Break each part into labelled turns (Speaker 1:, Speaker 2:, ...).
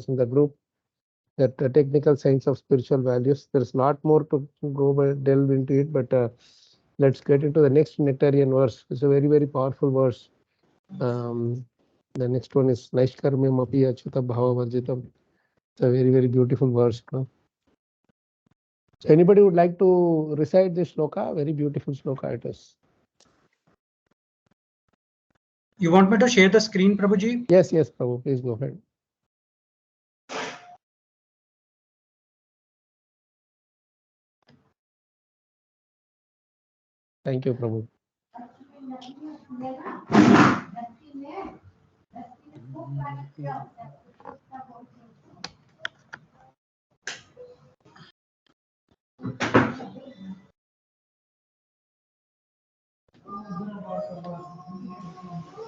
Speaker 1: in the group, that technical science of spiritual values. There's a lot more to go delve into it, but let's get into the next nectarian verse. It's a very, very powerful verse. The next one is Naishkarmyam api achyuta bhava varjitam. It's a very, very beautiful verse. So anybody would like to recite this shloka? Very beautiful shloka it is.
Speaker 2: You want me to share the screen, Prabhuji?
Speaker 1: Yes, yes, Prabhu, please go ahead. Thank you, Prabhu.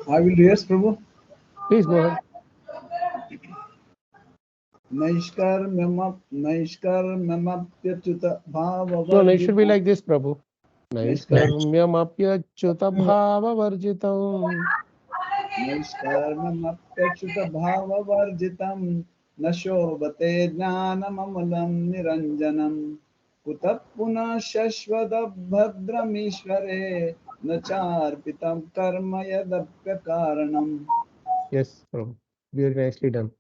Speaker 3: I will rehearse, Prabhu.
Speaker 1: Please go ahead.
Speaker 3: Naishkarmyamapyachyuta bhava
Speaker 1: No, it should be like this, Prabhu. Naishkarmyamapyachyuta bhava varjitam.
Speaker 3: Naishkarmyamapyachyuta bhava varjitam nashobhate jnanamamalam niranjanam kutap puna shashvada bhadramishvare nacharpitam karma yadapya karanam.
Speaker 1: Yes, Prabhu. Very nicely done.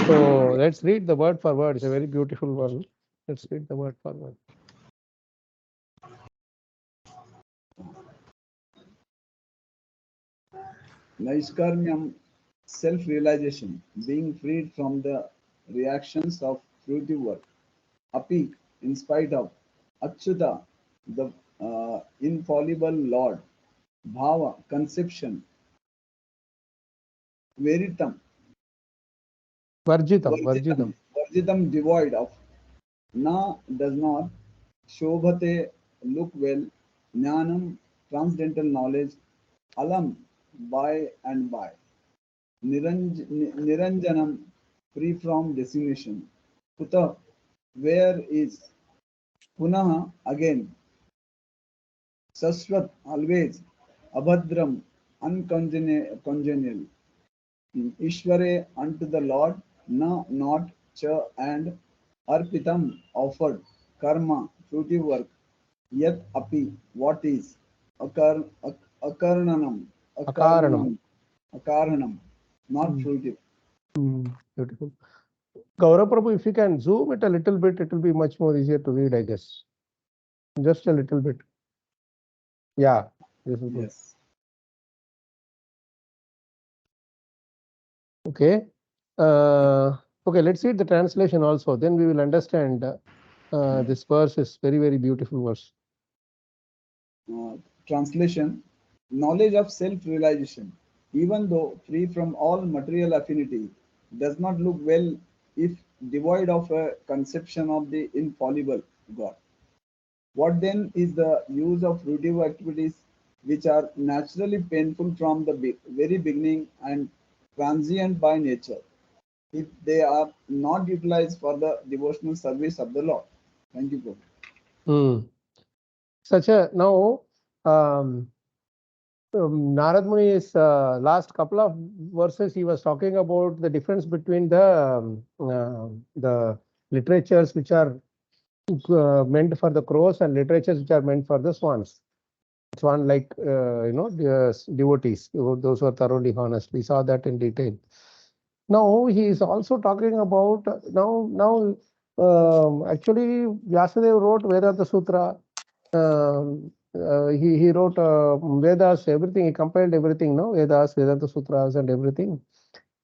Speaker 1: So let's read the word for word. It's a very beautiful one. Let's read the word for word.
Speaker 3: Naishkarmyam, self-realization, being freed from the reactions of fruitive work. Api, in spite of. Achyuta, the infallible Lord. Bhava, conception. Veritam,
Speaker 1: Varjitam.
Speaker 3: Varjitam, devoid of. Na, does not. Shobhate, look well. Jnanam, transcendental knowledge. Alam, by and by. Niranjanam, free from designation. Kuta, where is. Punaha, again. Saswat, always. Abhadram, uncongenial. Ishvare, unto the Lord. Na, not. Cha, and. Arpitam, offered. Karma, fruitive work. Yat api, what is. Akaranam, not fruitive.
Speaker 1: Beautiful. Gaurav Prabhu, if you can zoom it a little bit, it will be much more easier to read, I guess. Just a little bit. Yeah, this is good.
Speaker 3: Yes.
Speaker 1: Okay. Okay, let's read the translation also. Then we will understand this verse is very, very beautiful verse.
Speaker 3: Translation: knowledge of self-realization, even though free from all material affinity, does not look well if devoid of a conception of the infallible God. What then is the use of fruitive activities which are naturally painful from the very beginning and transient by nature, if they are not utilized for the devotional service of the Lord? Thank you, Prabhu.
Speaker 1: Now, Narad Muni's last couple of verses, he was talking about the difference between the literatures which are meant for the crows and literatures which are meant for the swans. Swan, like the devotees, those who are thoroughly honest. We saw that in detail. Now he is also talking about actually Vyasadeva wrote Vedanta Sutra. He wrote Vedas, everything. He compiled everything, no, Vedas, Vedanta Sutras, and everything.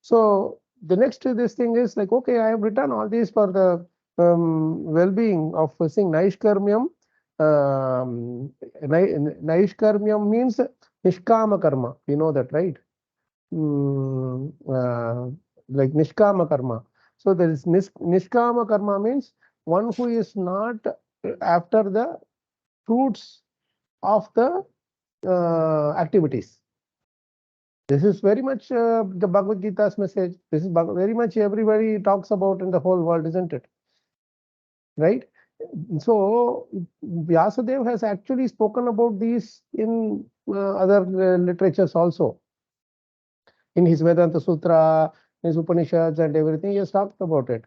Speaker 1: So the next to this thing is like, okay, I have written all these for the well-being of saying Naishkarmyam. Naishkarmyam means Nishkama Karma. You know that, right? Like Nishkama Karma. So there is Nishkama Karma means one who is not after the fruits of the activities. This is very much the Bhagavad Gita's message. This is very much everybody talks about in the whole world, isn't it? Right? So Vyasadeva has actually spoken about these in other literatures also. In his Vedanta Sutra, his Upanishads and everything, he has talked about it.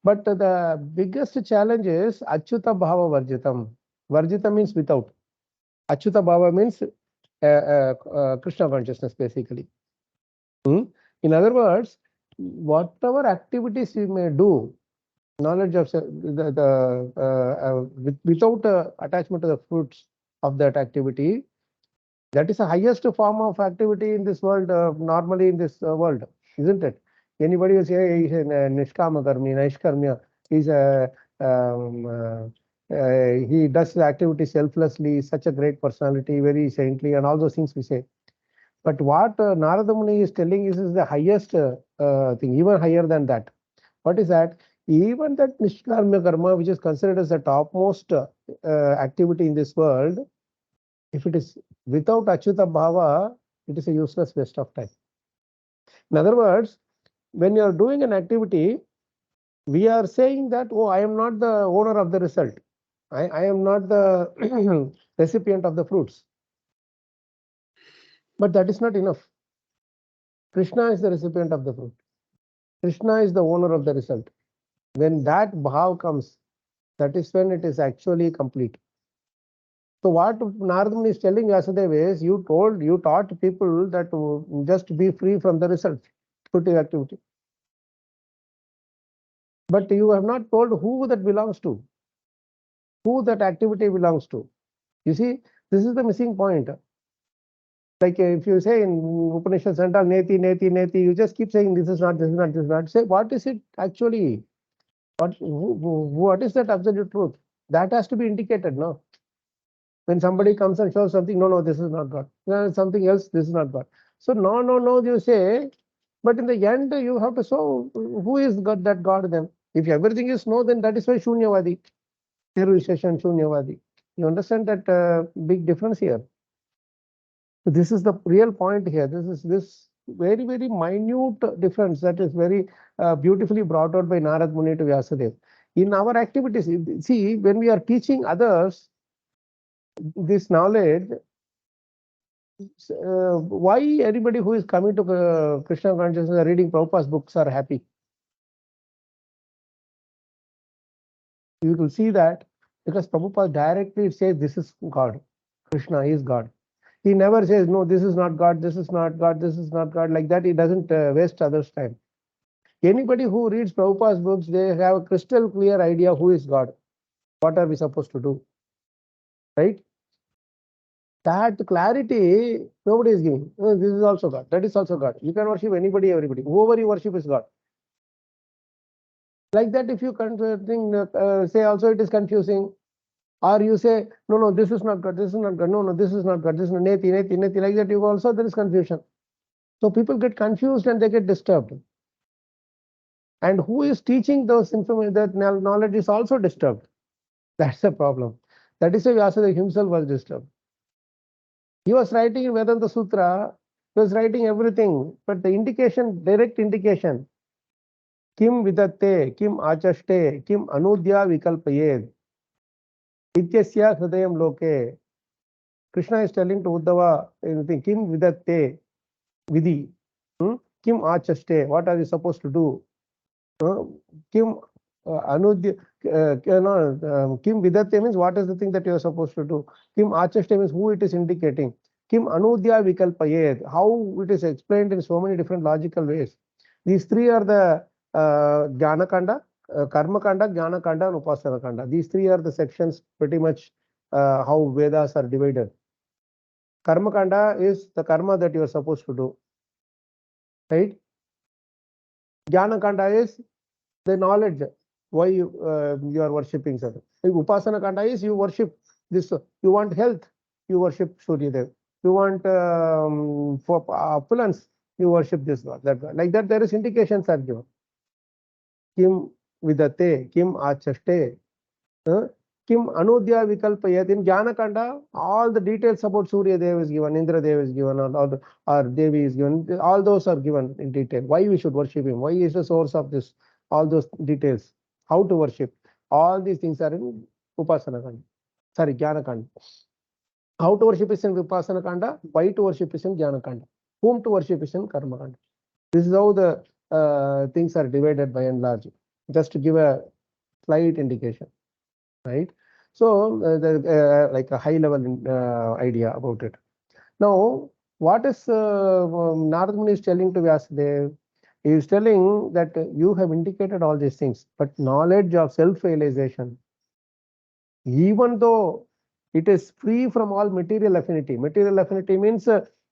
Speaker 1: But the biggest challenge is Achyuta Bhava Varjitam. Varjita means without. Achyuta Bhava means Krishna consciousness, basically. In other words, whatever activities you may do, knowledge of without attachment to the fruits of that activity, that is the highest form of activity in this world, normally in this world, isn't it? Anybody will say he's a Nishkama Karmi, Naishkarmya, he's a he does the activity selflessly, such a great personality, very saintly, and all those things we say. But what Narada Muni is telling is the highest thing, even higher than that. What is that? Even that Nishkarmya Karma, which is considered as the topmost activity in this world, if it is without Achyuta Bhava, it is a useless waste of time. In other words, when you are doing an activity, we are saying that, oh, I am not the owner of the result. I am not the recipient of the fruits. But that is not enough. Krishna is the recipient of the fruit. Krishna is the owner of the result. When that bhav comes, that is when it is actually complete. So what Narada Muni is telling Vyasadeva is, you taught people that to just be free from the result, fruitive activity. But you have not told who that belongs to, who that activity belongs to. You see, this is the missing point. Like if you say in Upanishads and all, neti, neti, neti, you just keep saying this is not, this is not, this is not. Say, what is it actually? What is that absolute truth? That has to be indicated, no? When somebody comes and shows something, no, this is not God. Something else, this is not God. So no, you say, but in the end, you have to show who is God, that God then. If everything is no, then that is why Shunyavadi, Nirvisheshan Shunyavadi. You understand that big difference here? So this is the real point here. This very, very minute difference that is very beautifully brought out by Narad Muni to Vyasadeva. In our activities, see, when we are teaching others this knowledge, why anybody who is coming to Krishna consciousness reading Prabhupada's books are happy? You will see that because Prabhupada directly says this is God. Krishna is God. He never says, no, this is not God, this is not God, this is not God. Like that, he doesn't waste others' time. Anybody who reads Prabhupada's books, they have a crystal clear idea who is God. What are we supposed to do? Right? That clarity, nobody is giving. Oh, this is also God. That is also God. You can worship anybody, everybody. Whoever you worship is God. Like that, if you say also it is confusing. Or you say, no, this is not God, this is not God, no, this is not God, this is not neti, like that, you also, there is confusion. So people get confused and they get disturbed. And who is teaching those information, that knowledge is also disturbed. That's the problem. That is why Vyasadeva himself was disturbed. He was writing in Vedanta Sutra, he was writing everything, but the indication, direct indication, kim vidatte, kim achaste, kim anudya vikalpayed, ityasya hridayam loke. Krishna is telling to Uddhava, kim vidatte, vidhi, kim achaste, what are you supposed to do? Kim anudya, kim vidatte means what is the thing that you are supposed to do. Kim achaste means who it is indicating. Kim anudya vikalpayed, how it is explained in so many different logical ways. These three are the Jnana Kanda, Karma Kanda, Jnana Kanda, and Upasana Kanda. These three are the sections pretty much how Vedas are divided. Karma Kanda is the karma that you are supposed to do. Right? Jnana Kanda is the knowledge why you are worshipping something. Upasana Kanda is you worship this. You want health, you worship Surya Dev. You want for opulence, you worship this God, that God. Like that, there is indications are given. Kim vidate, kim achaste, kim anudya vikalpayat. In Jnana Kanda, all the details about Surya Dev is given, Indra Dev is given, or Devi is given. All those are given in detail. Why we should worship him? Why is the source of this? All those details. How to worship. All these things are in Upasana Kanda. Sorry, Jnana Kanda. How to worship is in Upasana Kanda. Why to worship is in Jnana Kanda. Whom to worship is in Karma Kanda. This is how the things are divided by and large, just to give a slight indication, right? So like a high level idea about it. Now, what is Narada Muni is telling to Vyasadeva? He is telling that you have indicated all these things, but knowledge of self-realization, even though it is free from all material affinity. Material affinity means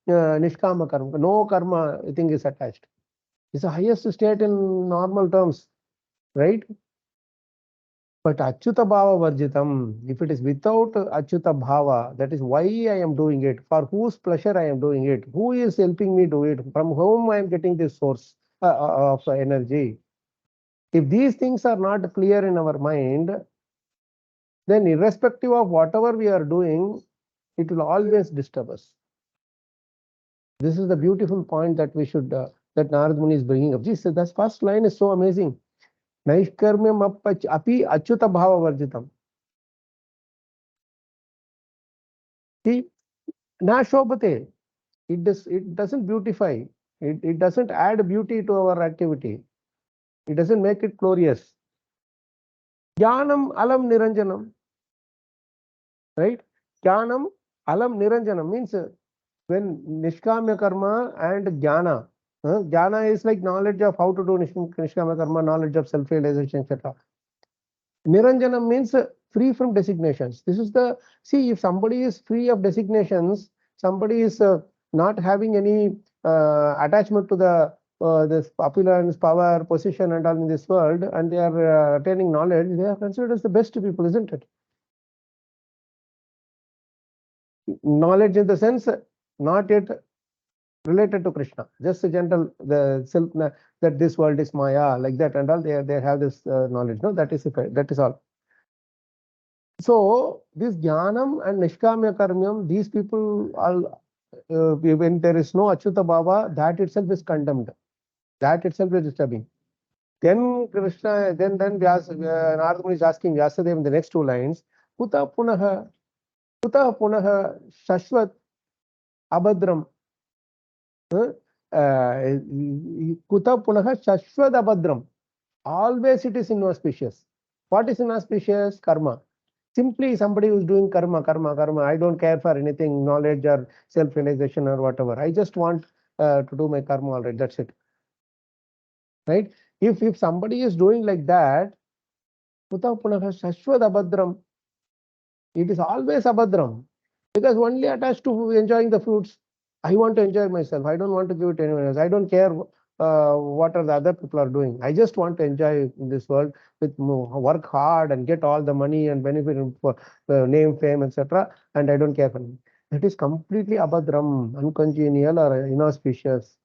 Speaker 1: nishkama karma, no karma thing is attached. It's the highest state in normal terms, right? But Achyuta Bhava Varjitam, if it is without Achyuta Bhava, that is why I am doing it, for whose pleasure I am doing it, who is helping me do it, from whom I am getting this source of energy. If these things are not clear in our mind, then irrespective of whatever we are doing, it will always disturb us. This is the beautiful point that we should, that Narada Muni is bringing up. This first line is so amazing. Naishkarmyam api achyuta bhava varjitam. See, na shobhate. It doesn't beautify. It doesn't add beauty to our activity. It doesn't make it glorious. Jnanam alam niranjanam. Right? Jnanam alam niranjanam means when nishkamya karma and jnana. Jnana is like knowledge of how to do nishkamya karma, knowledge of self-realization, etc. Niranjanam means free from designations. This is the, see, if somebody is free of designations, somebody is not having any attachment to the this opulence, power, position, and all in this world, and they are attaining knowledge, they are considered as the best people, isn't it? Knowledge in the sense not yet related to Krishna, just a gentle the self that this world is Maya, like that, and all they have this knowledge. No, that is all. So this jnanam and nishkamya karmyam, these people all when there is no achyuta bhava, that itself is condemned. That itself is disturbing. Then Krishna, then Narada Muni is asking Vyasadeva in the next two lines, kuta punaha shashvat abhadram. Kuta punaha shashvat abhadram. Always it is inauspicious. What is inauspicious? Karma. Simply somebody who is doing karma. I don't care for anything, knowledge or self-realization or whatever. I just want to do my karma already. That's it. Right? If somebody is doing like that, Kuta punaha shashvat abhadram. It is always abhadram. Because only attached to enjoying the fruits. I want to enjoy myself. I don't want to give it to anyone else. I don't care what are the other people are doing. I just want to enjoy in this world with work hard and get all the money and benefit for name, fame, etc. And I don't care for me. That is completely abhadram, uncongenial or inauspicious.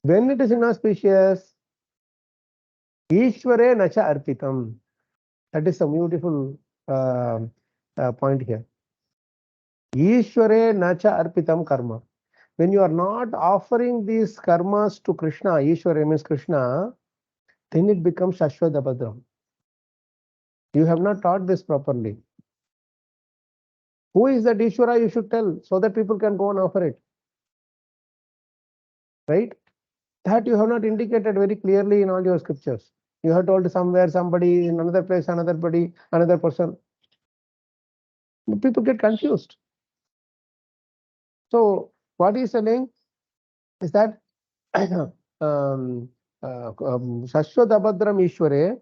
Speaker 1: When it is inauspicious, Ishvare nacha arpitam. That is a beautiful point here. Ishvare nacha arpitam karma. When you are not offering these karmas to Krishna, Ishvara means Krishna, then it becomes Shashwat Abhadram. You have not taught this properly. Who is that Ishvara? You should tell so that people can go and offer it. Right? That you have not indicated very clearly in all your scriptures. You have told somewhere, somebody, in another place, another body, another person. People get confused. So, what he is telling is that Shashwat Abhadram Ishvare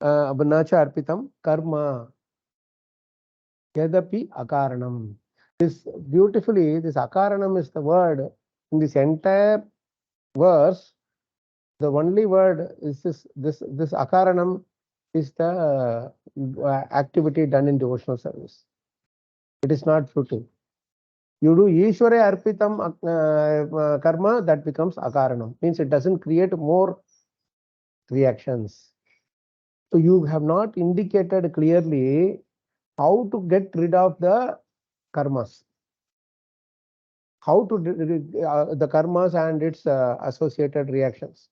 Speaker 1: Nacha Arpitam Karma Yadapi Akaranam. This beautifully, this Akaranam is the word in this entire verse. The only word is this Akaranam is the activity done in devotional service. It is not fruitive. You do Ishvara Arpitam Karma, that becomes Akaranam. Means it doesn't create more reactions. So you have not indicated clearly how to get rid of the karmas. How to the karmas and its associated reactions.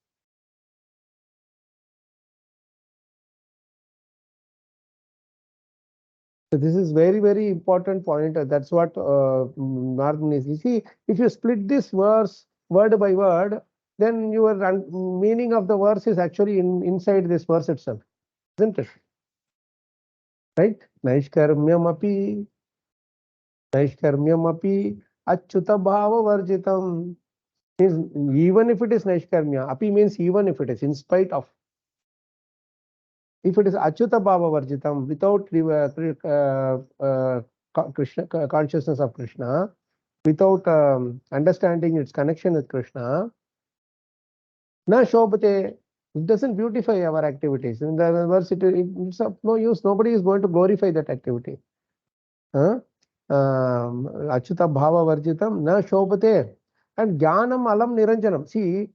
Speaker 1: So this is very important point. That's what Narada is. You see, if you split this verse word by word, then your meaning of the verse is actually inside this verse itself, isn't it? Right? Naishkarmyamapi achyuta bhava varjitam. Even if it is naishkarmya, api means even if it is, in spite of. If it is achyuta bhava varjitam, without Krishna, consciousness of Krishna, without understanding its connection with Krishna, na shobhate, it doesn't beautify our activities. In the verse, it's of no use. Nobody is going to glorify that activity. Achyuta bhava varjitam na shobhate. And jnanam alam niranjanam. See,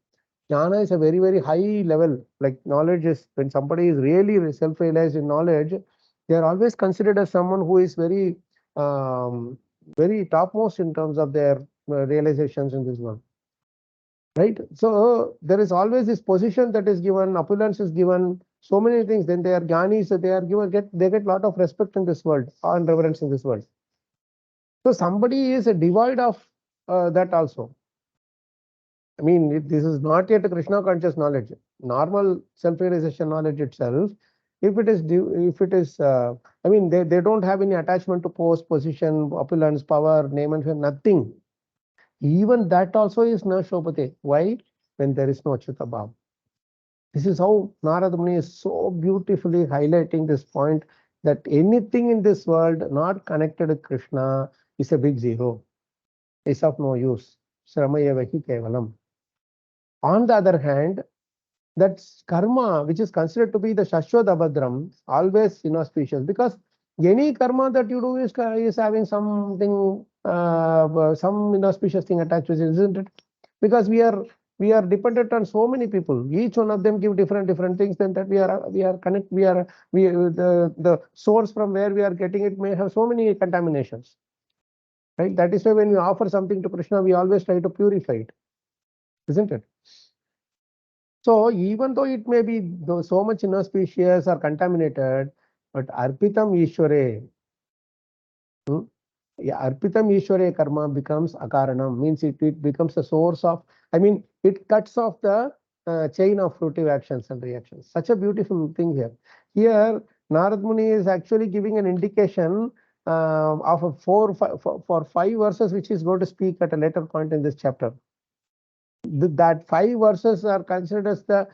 Speaker 1: jnana is a very, very high level. Like knowledge is, when somebody is really self-realized in knowledge, they are always considered as someone who is very, very topmost in terms of their realizations in this world. Right? So there is always this position that is given, opulence is given, so many things. Then they are jnanis, they are given, they get a lot of respect in this world, and reverence in this world. So somebody is devoid of that also. I mean, this is not yet a Krishna conscious knowledge. Normal self-realization knowledge itself, if it is, I mean, they don't have any attachment to post, position, opulence, power, name and fame, nothing. Even that also is na shobhate. Why? When there is no achyuta bhava. This is how Narada Muni is so beautifully highlighting this point, that anything in this world not connected with Krishna is a big zero. Is of no use. Shramaya vahi kevalam. On the other hand, that karma, which is considered to be the shashwat abhadram, always inauspicious, because any karma that you do is having something, some inauspicious thing attached to it, isn't it? Because we are dependent on so many people. Each one of them give different things. Then that we are connect. The source from where we are getting it may have so many contaminations. Right? That is why when we offer something to Krishna, we always try to purify it, isn't it? So even though it may be so much inauspicious or contaminated, but arpitam ishware, arpitam ishware karma becomes akaranam, means it becomes a source of, I mean, it cuts off the chain of fruitive actions and reactions. Such a beautiful thing here. Here, Narad Muni is actually giving an indication of for 5 verses, which is going to speak at a later point in this chapter. That 5 verses are considered as the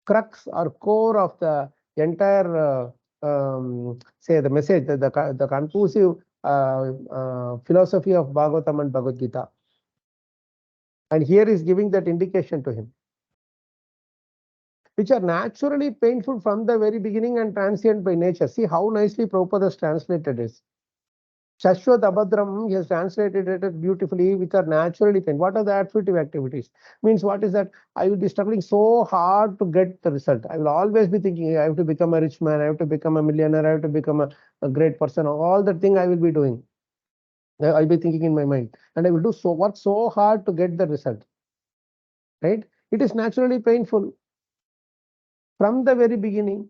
Speaker 1: crux or core of the entire, say, the message, the conclusive philosophy of Bhagavatam and Bhagavad Gita. And here is giving that indication to him, which are naturally painful from the very beginning and transient by nature. See how nicely Prabhupada has translated this. Shashwat Abhadram, he has translated it beautifully, which are naturally painful. What are the afflictive activities? Means what is that? I will be struggling so hard to get the result. I will always be thinking, I have to become a rich man, I have to become a millionaire, I have to become a great person. All the thing I will be doing. I'll be thinking in my mind. And I will do work so hard to get the result. Right? It is naturally painful from the very beginning.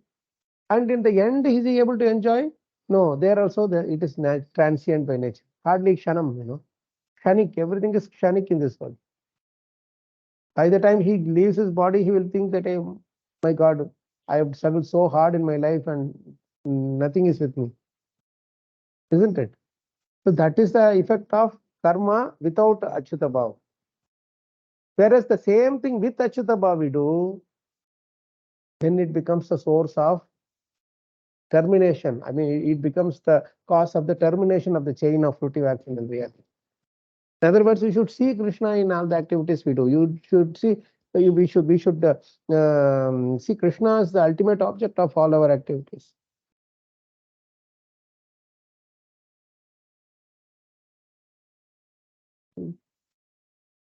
Speaker 1: And in the end, is he able to enjoy? No, there also it is transient by nature. Hardly kshanam, Kshanik, everything is kshanik in this world. By the time he leaves his body, he will think that, hey, my God, I have struggled so hard in my life and nothing is with me. Isn't it? So that is the effect of karma without achyuta bhava. Whereas the same thing with achyuta bhava we do, then it becomes the source of termination. I mean, it becomes the cause of the termination of the chain of fruitive action and reaction. In other words, we should see Krishna in all the activities we do. You should see, we should see Krishna as the ultimate object of all our activities.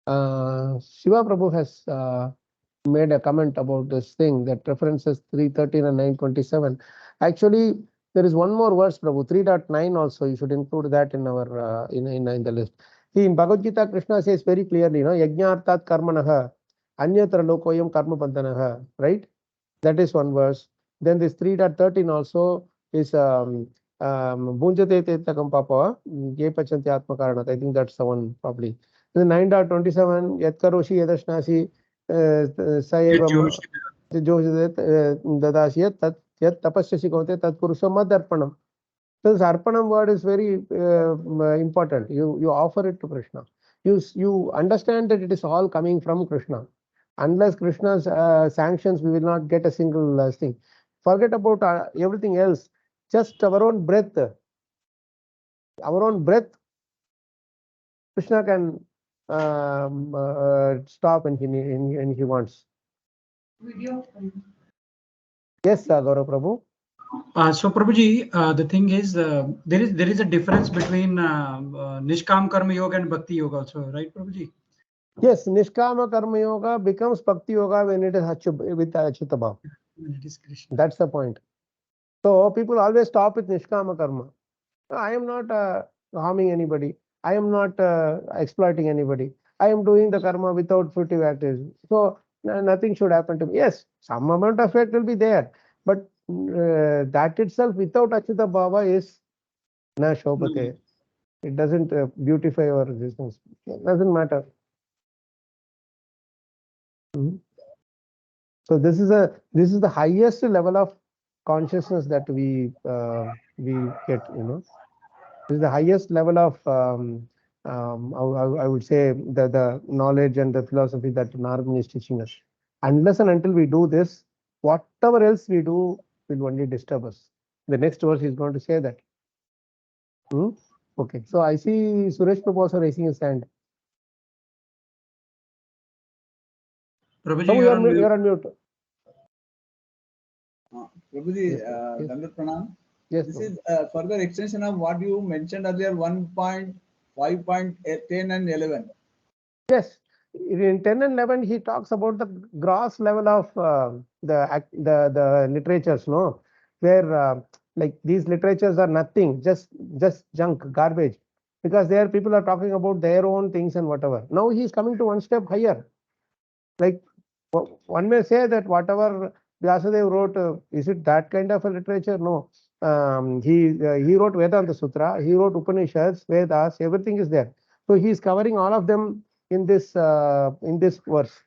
Speaker 1: Shiva Prabhu has made a comment about this thing, that references 313 and 927. Actually, there is one more verse, Prabhu, 3.9 also. You should include that in our in the list. See, in Bhagavad Gita, Krishna says very clearly, Yajñartat karmanaha, anyatra lokoyam karma bandhanaha, right? That is one verse. Then this 3.13 also is Bhunjate Tetakam Papa, Ye Pachanti Atma Karanat. I think that's the one probably. Then 9.27, Yat Karoshi Yadashnasi, स एव ददासि यत् तपस्यसि कौन्तेय तत् कुरुष्व मदर्पणम्. So this arpanam word is very important. You offer it to Krishna. You understand that it is all coming from Krishna. Unless Krishna's sanctions, we will not get a single thing. Forget about everything else. Just our own breath. Our own breath, Krishna can stop when he wants. Yes, Gaurav Prabhu.
Speaker 2: So Prabhuji, the thing is, there is a difference between Nishkam Karma Yoga and Bhakti Yoga also, right, Prabhuji?
Speaker 1: Yes, Nishkama Karma Yoga becomes Bhakti Yoga when it is with Achyuta Bhav.
Speaker 2: It is Krishna.
Speaker 1: That's the point. So people always stop with Nishkama Karma. I am not harming anybody. I am not exploiting anybody. I am doing the karma without fruitive activity. So nothing should happen to me. Yes, some amount of effect will be there. But that itself without Achyuta Bhava is na shobhate. It doesn't beautify our existence. It doesn't matter. So this is the highest level of consciousness that we get. This is the highest level of I would say the knowledge and the philosophy that Narada is teaching us. Unless and until we do this, whatever else we do will only disturb us. The next verse is going to say that. Okay, so I see Suresh Prabhu also raising his hand.
Speaker 2: Prabhuji,
Speaker 1: Oh, you're on mute.
Speaker 3: Prabhuji,
Speaker 1: Yes,
Speaker 3: Dandat Pranam.
Speaker 1: Yes,
Speaker 3: This
Speaker 1: Prabhu.
Speaker 3: is a further extension of what you mentioned earlier, 1.5.10 and 11.
Speaker 1: Yes, in 10 and 11 he talks about the gross level of the literatures, no, where like these literatures are nothing, just junk, garbage, because there people are talking about their own things and whatever. Now he is coming to one step higher. Like one may say that whatever Vyasadeva wrote, is it that kind of a literature? No. He wrote Vedanta Sutra, he wrote Upanishads, Vedas, everything is there. So he is covering all of them in this verse.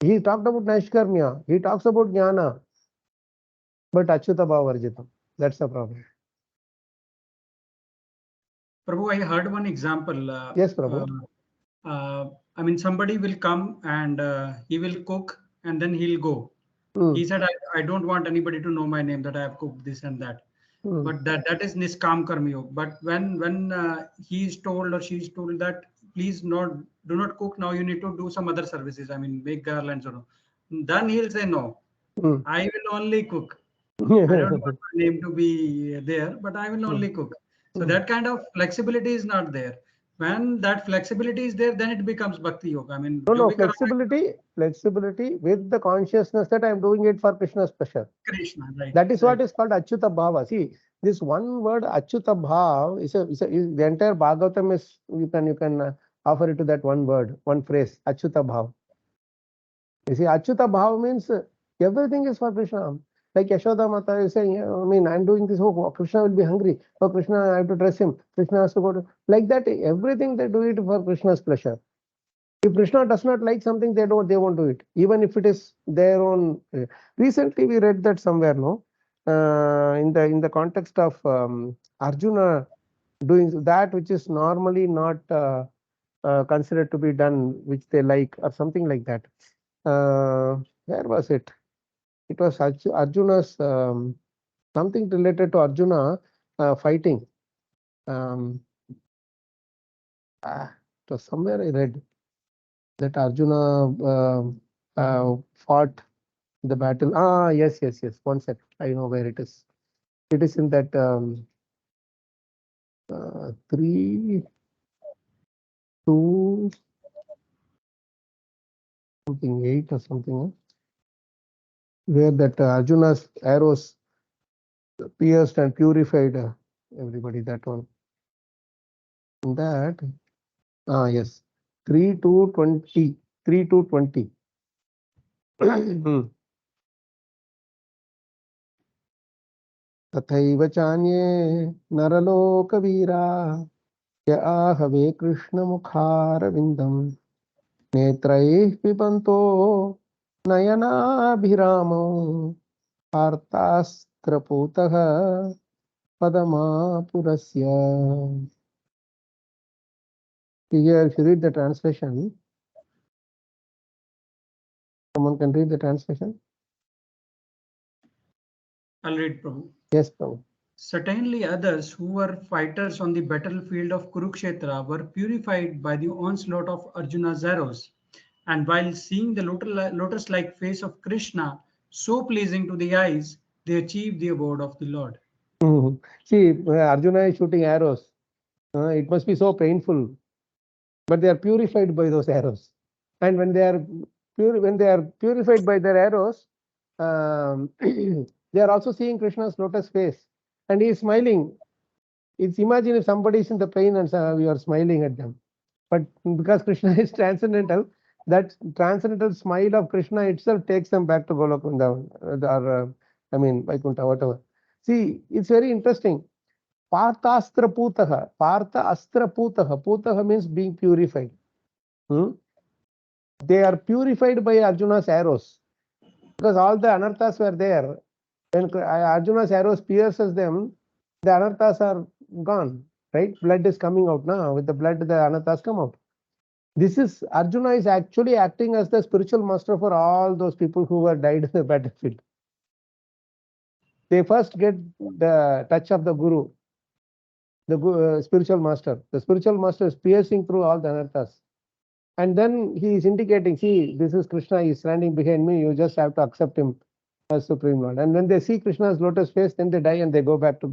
Speaker 1: He talked about Naishkarmya, he talks about Jnana, but Achyuta Bhava Varjitam. That's the problem.
Speaker 2: Prabhu, I heard one example.
Speaker 1: Yes, Prabhu.
Speaker 2: I mean, somebody will come and he will cook and then he'll go. He said, I don't want anybody to know my name, that I have cooked this and that. But that is Niskam Karma Yoga. But when he is told or she is told that please do not cook now, you need to do some other services. I mean, make garlands or no. Then he'll say no. I will only cook. I don't want my name to be there, but I will only cook. So that kind of flexibility is not there. When that flexibility is there, then it becomes Bhakti Yoga. I mean,
Speaker 1: No, flexibility with the consciousness that I am doing it for Krishna's pleasure.
Speaker 2: Krishna, right?
Speaker 1: That is what is called Achyuta Bhava. See, this one word Achyuta Bhava is the entire Bhagavatam is you can offer it to that one word, one phrase, Achyuta Bhava. You see, Achyuta Bhava means everything is for Krishna. Like Yashoda Mata is saying, I mean, I'm doing this. Oh, Krishna will be hungry. Oh, Krishna, I have to dress him. Krishna has to go to like that. Everything they do it for Krishna's pleasure. If Krishna does not like something, they won't do it, even if it is their own. Recently, we read that somewhere, no, in the context of Arjuna doing that which is normally not considered to be done, which they like, or something like that. Where was it? It was Arjuna's something related to Arjuna fighting. It was somewhere I read that Arjuna fought the battle. Yes. 1 sec. I know where it is. It is in that 3, 2, something 8 or something, where that Arjuna's arrows pierced and purified everybody. That one. That yes, 3 to 20. 3 to 20. तथैव चान्ये नरलोकवीरा य आहवे कृष्णमुखारविन्दम् Netraih pibanto nayanabhiramam Partastra Padama Purasya. Here, if you read the translation, someone can read the translation.
Speaker 2: I'll read, Prabhu.
Speaker 1: Yes, Prabhu.
Speaker 2: Certainly others who were fighters on the battlefield of Kurukshetra were purified by the onslaught of Arjuna's arrows. And while seeing the lotus-like face of Krishna so pleasing to the eyes, they achieved the abode of the Lord.
Speaker 1: See, Arjuna is shooting arrows. It must be so painful, but they are purified by those arrows. And when they are purified by their arrows, they are also seeing Krishna's lotus face, and he is smiling. It's imagine if somebody is in the pain and we are smiling at them. But because Krishna is transcendental, that transcendental smile of Krishna itself takes them back to Golokunda, or Vaikuntha, whatever. See, it's very interesting. Parthastra Putaha. Partha Astra Putaha. Putaha means being purified. They are purified by Arjuna's arrows. Because all the anarthas were there. When Arjuna's arrows pierces them, the anarthas are gone. Right? Blood is coming out now. With the blood, the anarthas come out. This is Arjuna is actually acting as the spiritual master for all those people who were died in the battlefield. They first get the touch of the Guru, the spiritual master. The spiritual master is piercing through all the anarthas. And then he is indicating, see, this is Krishna, he is standing behind me, you just have to accept him as Supreme Lord. And when they see Krishna's lotus face, then they die and they go back to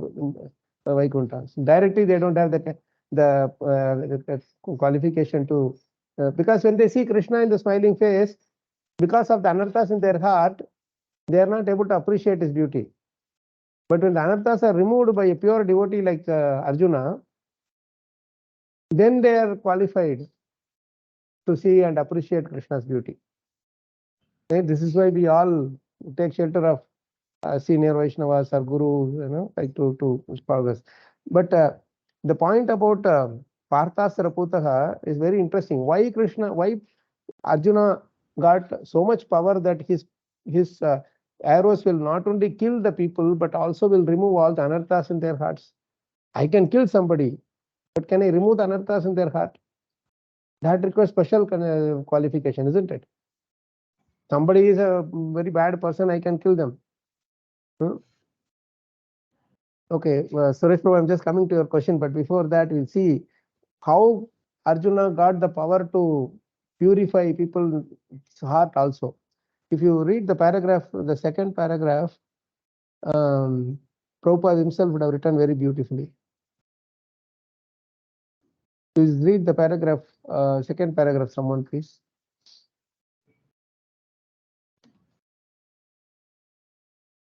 Speaker 1: Vaikuntha. So directly they don't have the qualification to, because when they see Krishna in the smiling face, because of the anarthas in their heart, they are not able to appreciate his beauty. But when the anarthas are removed by a pure devotee like Arjuna, then they are qualified to see and appreciate Krishna's beauty. Okay? This is why we all take shelter of senior Vaishnavas or Guru, like to progress. But the point about Parthastra Putaha is very interesting. Why Arjuna got so much power that his arrows will not only kill the people, but also will remove all the anarthas in their hearts. I can kill somebody, but can I remove the anarthas in their heart? That requires special qualification, isn't it? Somebody is a very bad person, I can kill them. Okay, Suresh Prabhu, I'm just coming to your question, but before that, we'll see how Arjuna got the power to purify people's heart also. If you read the paragraph, the second paragraph, Prabhupada himself would have written very beautifully. Please read the paragraph, second paragraph, someone please.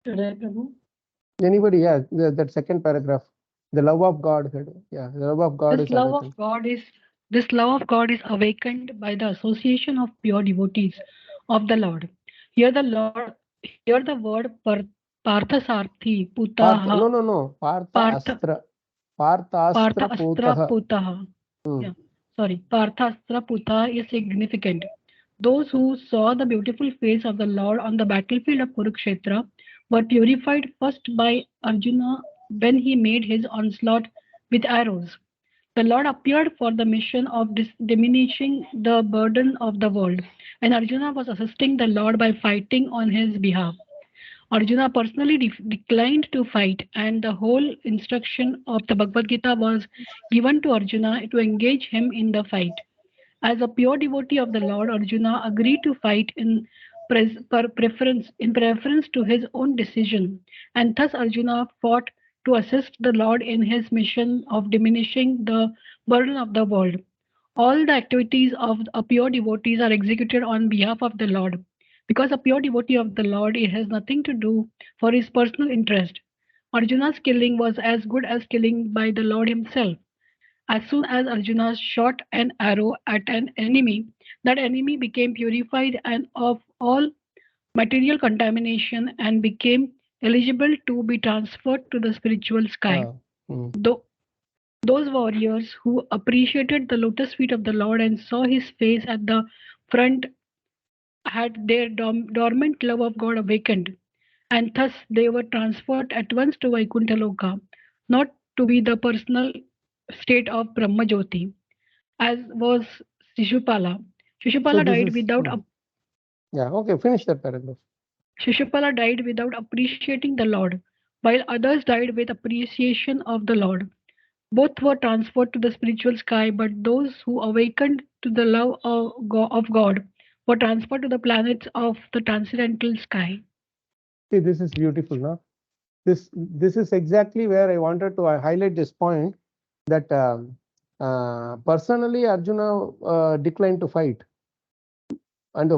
Speaker 4: Should I, Prabhu?
Speaker 1: Anybody? Yeah, that second paragraph. The love of God. Yeah, the love of God
Speaker 4: This
Speaker 1: is
Speaker 4: love
Speaker 1: awakened.
Speaker 4: of God is this love of God is awakened by the association of pure devotees of the Lord. Here the word Parthasarthi Putaha.
Speaker 1: No. Partha Astra Putaha.
Speaker 4: Putaha. Yeah, sorry. Partha Astra Putaha is significant. Those who saw the beautiful face of the Lord on the battlefield of Kurukshetra were purified first by Arjuna when he made his onslaught with arrows. The Lord appeared for the mission of diminishing the burden of the world, and Arjuna was assisting the Lord by fighting on his behalf. Arjuna personally declined to fight, and the whole instruction of the Bhagavad Gita was given to Arjuna to engage him in the fight. As a pure devotee of the Lord, Arjuna agreed to fight in preference to his own decision, and thus Arjuna fought to assist the Lord in his mission of diminishing the burden of the world. All the activities of a pure devotees are executed on behalf of the Lord. Because a pure devotee of the Lord, it has nothing to do for his personal interest. Arjuna's killing was as good as killing by the Lord himself. As soon as Arjuna shot an arrow at an enemy, that enemy became purified and of all material contamination and became eligible to be transferred to the spiritual sky. Those warriors who appreciated the lotus feet of the Lord and saw his face at the front had their dormant love of God awakened, and thus they were transferred at once to Vaikuntha Loka, not to be the personal state of Brahmajyoti, as was Shishupala.
Speaker 1: So
Speaker 4: Shishupala
Speaker 1: this
Speaker 4: died
Speaker 1: is
Speaker 4: without
Speaker 1: yeah, okay, finish that paragraph.
Speaker 4: Shishupala died without appreciating the Lord, while others died with appreciation of the Lord. Both were transferred to the spiritual sky, but those who awakened to the love of God were transferred to the planets of the transcendental sky.
Speaker 1: See, this is beautiful, no? This is exactly where I wanted to highlight this point that personally Arjuna declined to fight, and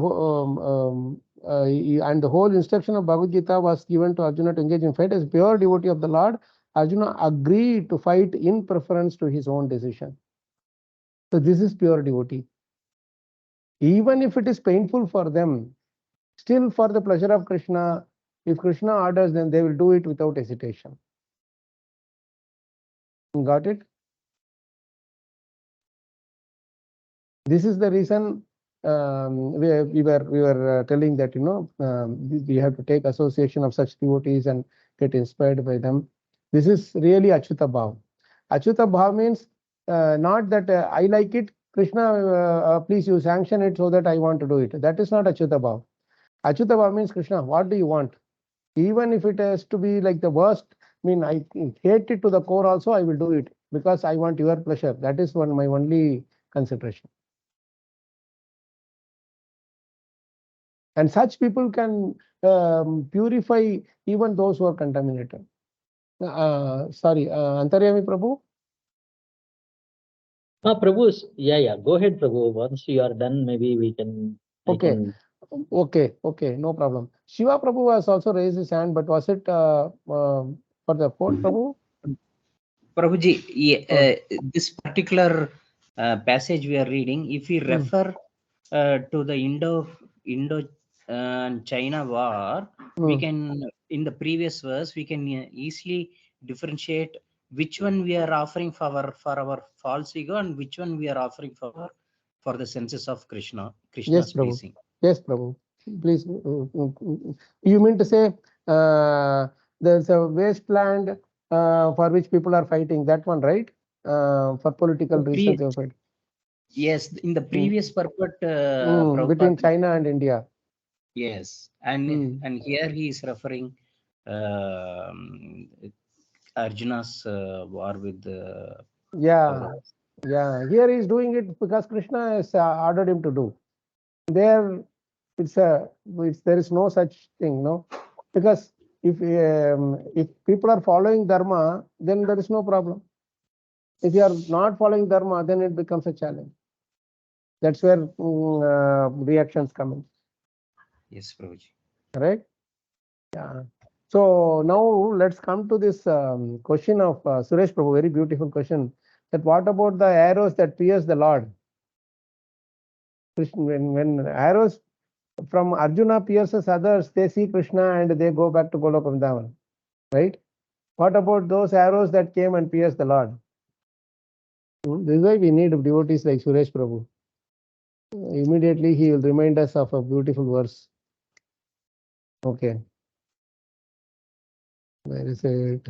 Speaker 1: and the whole instruction of Bhagavad Gita was given to Arjuna to engage in fight as pure devotee of the Lord. Arjuna agreed to fight in preference to his own decision. So this is pure devotee. Even if it is painful for them, still for the pleasure of Krishna, if Krishna orders, then they will do it without hesitation. Got it? This is the reason we were telling that we have to take association of such devotees and get inspired by them. This is really Achyuta Bhav. Achyuta Bhav means not that I like it, Krishna, please you sanction it so that I want to do it. That is not Achyuta Bhav. Achyuta Bhav means Krishna, what do you want? Even if it has to be like the worst, I mean, I hate it to the core also, I will do it because I want your pleasure. That is my only consideration. And such people can purify even those who are contaminated. Sorry, Antaryami Prabhu?
Speaker 5: Prabhu, yeah, go ahead, Prabhu. Once you are done, maybe we can.
Speaker 1: Okay, no problem. Shiva Prabhu has also raised his hand, but was it for the fourth Prabhu?
Speaker 6: Prabhuji, this particular passage we are reading, if we refer to the Indo China war, we can, in the previous verse, we can easily differentiate which one we are offering for our false ego and which one we are offering for the senses of Krishna's
Speaker 1: Yes, Prabhu.
Speaker 6: pleasing.
Speaker 1: Yes, Prabhu. Please, you mean to say there's a wasteland for which people are fighting, that one, right? For political reasons they are fighting.
Speaker 6: Yes, in the previous purport,
Speaker 1: between China and India.
Speaker 6: Yes, and here he is referring Arjuna's war with
Speaker 1: yeah. Here he is doing it because Krishna has ordered him to do. There, there is no such thing, no, because if people are following dharma, then there is no problem. If you are not following dharma, then it becomes a challenge. That's where reactions come in.
Speaker 6: Yes, Prabhuji.
Speaker 1: Right? Yeah. So now let's come to this question of Suresh Prabhu. Very beautiful question. That what about the arrows that pierce the Lord? Krishna, when arrows from Arjuna pierces others, they see Krishna and they go back to Goloka Vrindavan. Right? What about those arrows that came and pierced the Lord? This is why we need devotees like Suresh Prabhu. Immediately he will remind us of a beautiful verse. Okay. Where is it?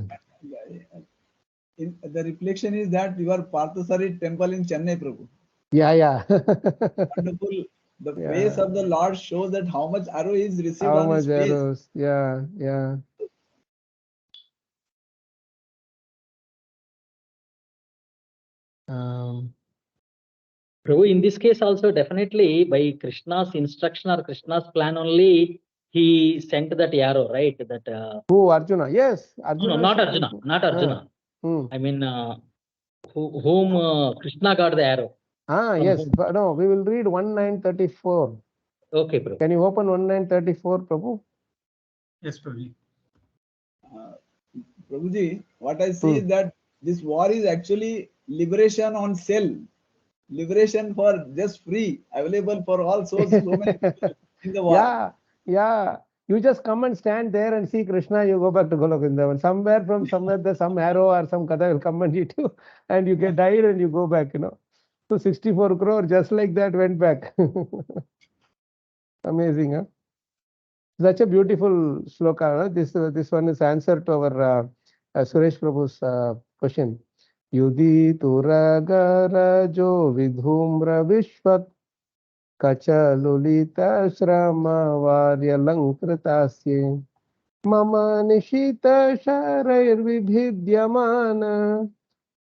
Speaker 3: The reflection is that your Parthasari temple in Chennai, Prabhu.
Speaker 1: Yeah.
Speaker 3: Wonderful. The face of the Lord shows that how much arrow is received on his face.
Speaker 1: Arrows. Yeah.
Speaker 5: Prabhu, in this case also definitely by Krishna's instruction or Krishna's plan only, he sent that arrow, right? That
Speaker 1: who Arjuna? Yes, Arjuna.
Speaker 5: No, not Arjuna. Not Arjuna. I mean, whom Krishna got the arrow.
Speaker 1: Yes, but no, we will read 1934.
Speaker 5: Okay, Prabhu.
Speaker 1: Can you open 1934, Prabhu?
Speaker 2: Yes, Prabhuji.
Speaker 3: Prabhuji, what I see is that this war is actually liberation on cell. Liberation for just free, available for all souls, so many people in the war.
Speaker 1: Yeah. You just come and stand there and see Krishna, you go back to Goloka Vrindavan. Somewhere there's some arrow or some kada will come and hit you, and you get died and you go back, So 64 crore just like that went back. Amazing, huh? Such a beautiful shloka. Huh? This one is answer to our Suresh Prabhu's question. Yudi turagarajo vidhumra vishvat kachalulita shrama varyalankratasye mama nishita sharair vibhidyamana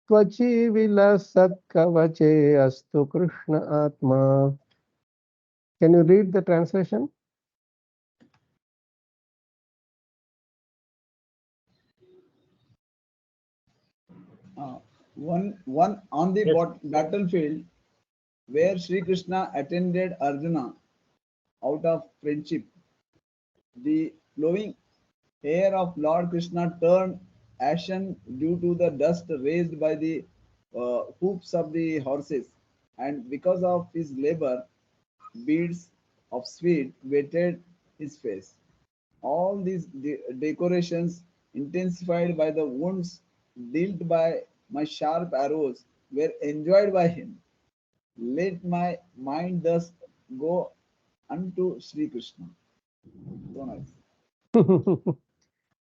Speaker 1: tvachi vilasat kavache astu Krishna atma. Can you read the translation?
Speaker 3: One on the
Speaker 5: Yes.
Speaker 3: battlefield where Sri Krishna attended Arjuna out of friendship, the flowing hair of Lord Krishna turned ashen due to the dust raised by the hoofs of the horses, and because of his labor, beads of sweat wetted his face. All these decorations, intensified by the wounds dealt by my sharp arrows, were enjoyed by him. Let my mind thus go unto Sri Krishna. So nice.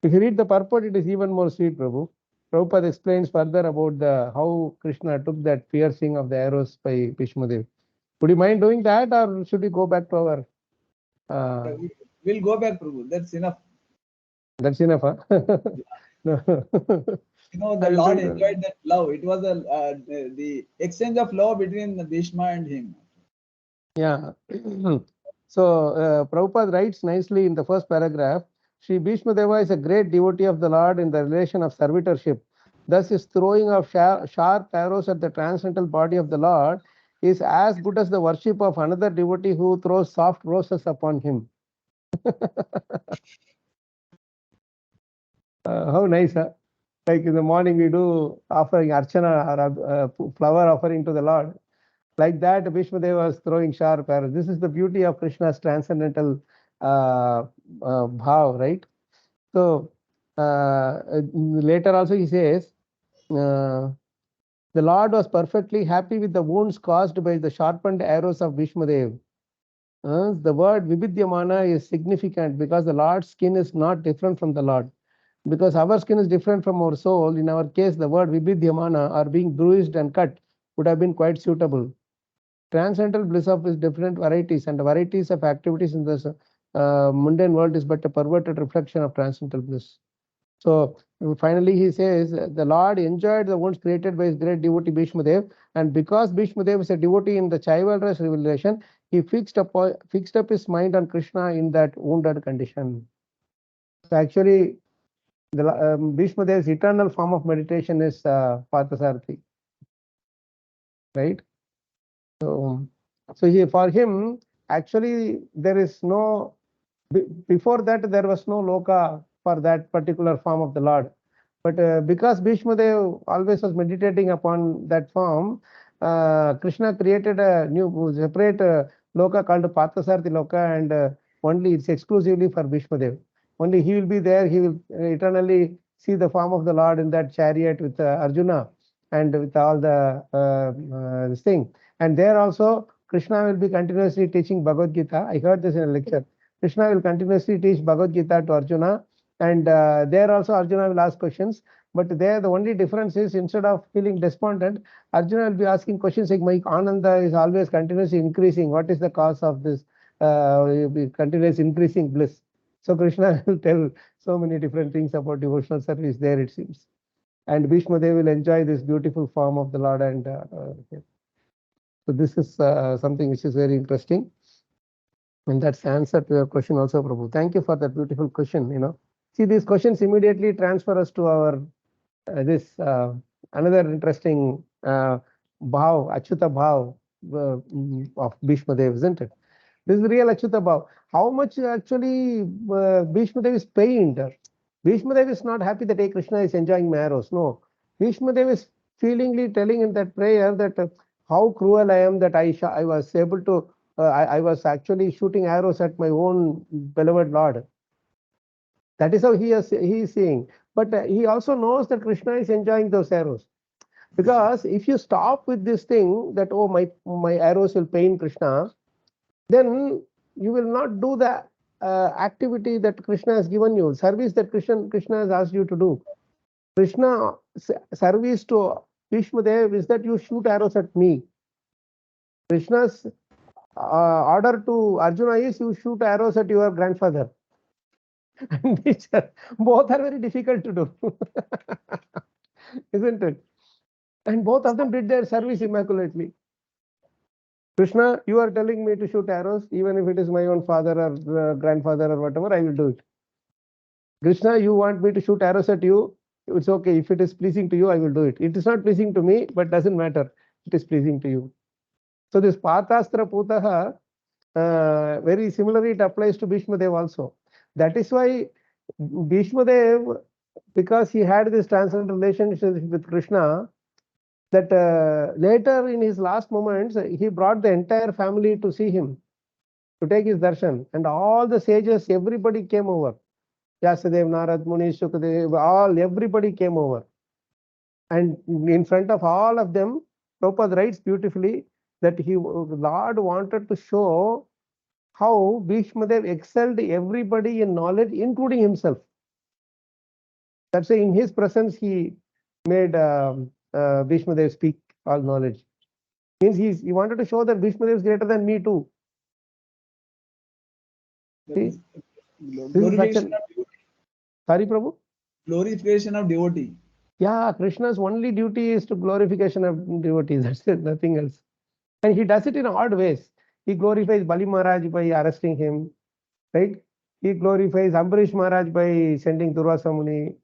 Speaker 1: If you read the purport, it is even more sweet, Prabhu. Prabhupada explains further about how Krishna took that piercing of the arrows by Bhishmadev. Would you mind doing that, or should we go back to our?
Speaker 3: We'll go back, Prabhu. That's enough.
Speaker 1: That's enough, huh? No.
Speaker 3: You know, the
Speaker 1: I will
Speaker 3: Lord
Speaker 1: do it.
Speaker 3: enjoyed that love. It was the exchange of love between Bhishma and him.
Speaker 1: Yeah. So Prabhupada writes nicely in the first paragraph, Sri Bhishmadeva is a great devotee of the Lord in the relation of servitorship. Thus, his throwing of sharp arrows at the transcendental body of the Lord is as good as the worship of another devotee who throws soft roses upon him. How nice, huh? Like in the morning we do offering archana or flower offering to the Lord. Like that, Bhishmadeva was throwing sharp arrows. This is the beauty of Krishna's transcendental bhav, right? So later also he says, the Lord was perfectly happy with the wounds caused by the sharpened arrows of Bhishmadev. The word Vibhidyamana is significant because the Lord's skin is not different from the Lord. Because our skin is different from our soul, in our case, the word Vibhidyamana or being bruised and cut would have been quite suitable. Transcendental bliss of is different varieties, and the varieties of activities in this mundane world is but a perverted reflection of transcendental bliss. So finally he says, the Lord enjoyed the wounds created by his great devotee Bhishmadev, and because Bhishmadev is a devotee in the chivalrous revelation, he fixed up his mind on Krishna in that wounded condition. So actually, the Bhishmadev's eternal form of meditation is Parthasarathi, right? So for him, actually, there is no, before that, there was no loka for that particular form of the Lord. But because Bhishmadev always was meditating upon that form, Krishna created a new separate loka called Parthasarathi loka, and only it's exclusively for Bhishmadev. Only he will be there, he will eternally see the form of the Lord in that chariot with Arjuna and with all the this thing. And there also, Krishna will be continuously teaching Bhagavad Gita. I heard this in a lecture. Krishna will continuously teach Bhagavad Gita to Arjuna, and there also Arjuna will ask questions. But there, the only difference is, instead of feeling despondent, Arjuna will be asking questions like, my Ananda is always continuously increasing. What is the cause of this continuous increasing bliss? So Krishna will tell so many different things about devotional service there, it seems. And Bhishmadev will enjoy this beautiful form of the Lord. And so this is something which is very interesting. And that's the answer to your question also, Prabhu. Thank you for that beautiful question. See, these questions immediately transfer us to our this another interesting bhav, Achyuta bhav of Bhishmadev, isn't it? This is real Achyuta bhav. How much actually Bhishmadev is pained? Bhishmadev is not happy that, hey, Krishna is enjoying my arrows. No. Bhishmadev is feelingly telling in that prayer that how cruel I am that I was able to, I was actually shooting arrows at my own beloved Lord. That is how he is seeing. But he also knows that Krishna is enjoying those arrows. Because if you stop with this thing that, oh, my arrows will pain Krishna, then you will not do the activity that Krishna has given you, service that Krishna has asked you to do. Krishna service to Bhishma Dev is that you shoot arrows at me. Krishna's order to Arjuna is you shoot arrows at your grandfather. Both are very difficult to do, isn't it? And both of them did their service immaculately. Krishna, you are telling me to shoot arrows, even if it is my own father or grandfather or whatever, I will do it. Krishna, you want me to shoot arrows at you? It's okay. If it is pleasing to you, I will do it. It is not pleasing to me, but doesn't matter. It is pleasing to you. So this Patastra Putaha, very similarly, it applies to Bhishma Dev also. That is why Bhishma Dev, because he had this transcendental relationship with Krishna, that later in his last moments, he brought the entire family to see him, to take his darshan. And all the sages, everybody came over. Vyasadev, Narada, Muni, Sukadev, everybody came over. And in front of all of them, Prabhupada writes beautifully that Lord wanted to show how Bhishma Dev excelled everybody in knowledge, including himself. That's why in his presence he made Bhishma Dev speak all knowledge. Means he wanted to show that Bhishma Dev is greater than me too. See?
Speaker 3: Glorification of devotee.
Speaker 1: Sorry, Prabhu?
Speaker 3: Glorification of devotee.
Speaker 1: Yeah, Krishna's only duty is to glorification of devotees. That's it, nothing else. And he does it in odd ways. He glorifies Bali Maharaj by arresting him, right? He glorifies Ambarish Maharaj by sending Durvasa Muni.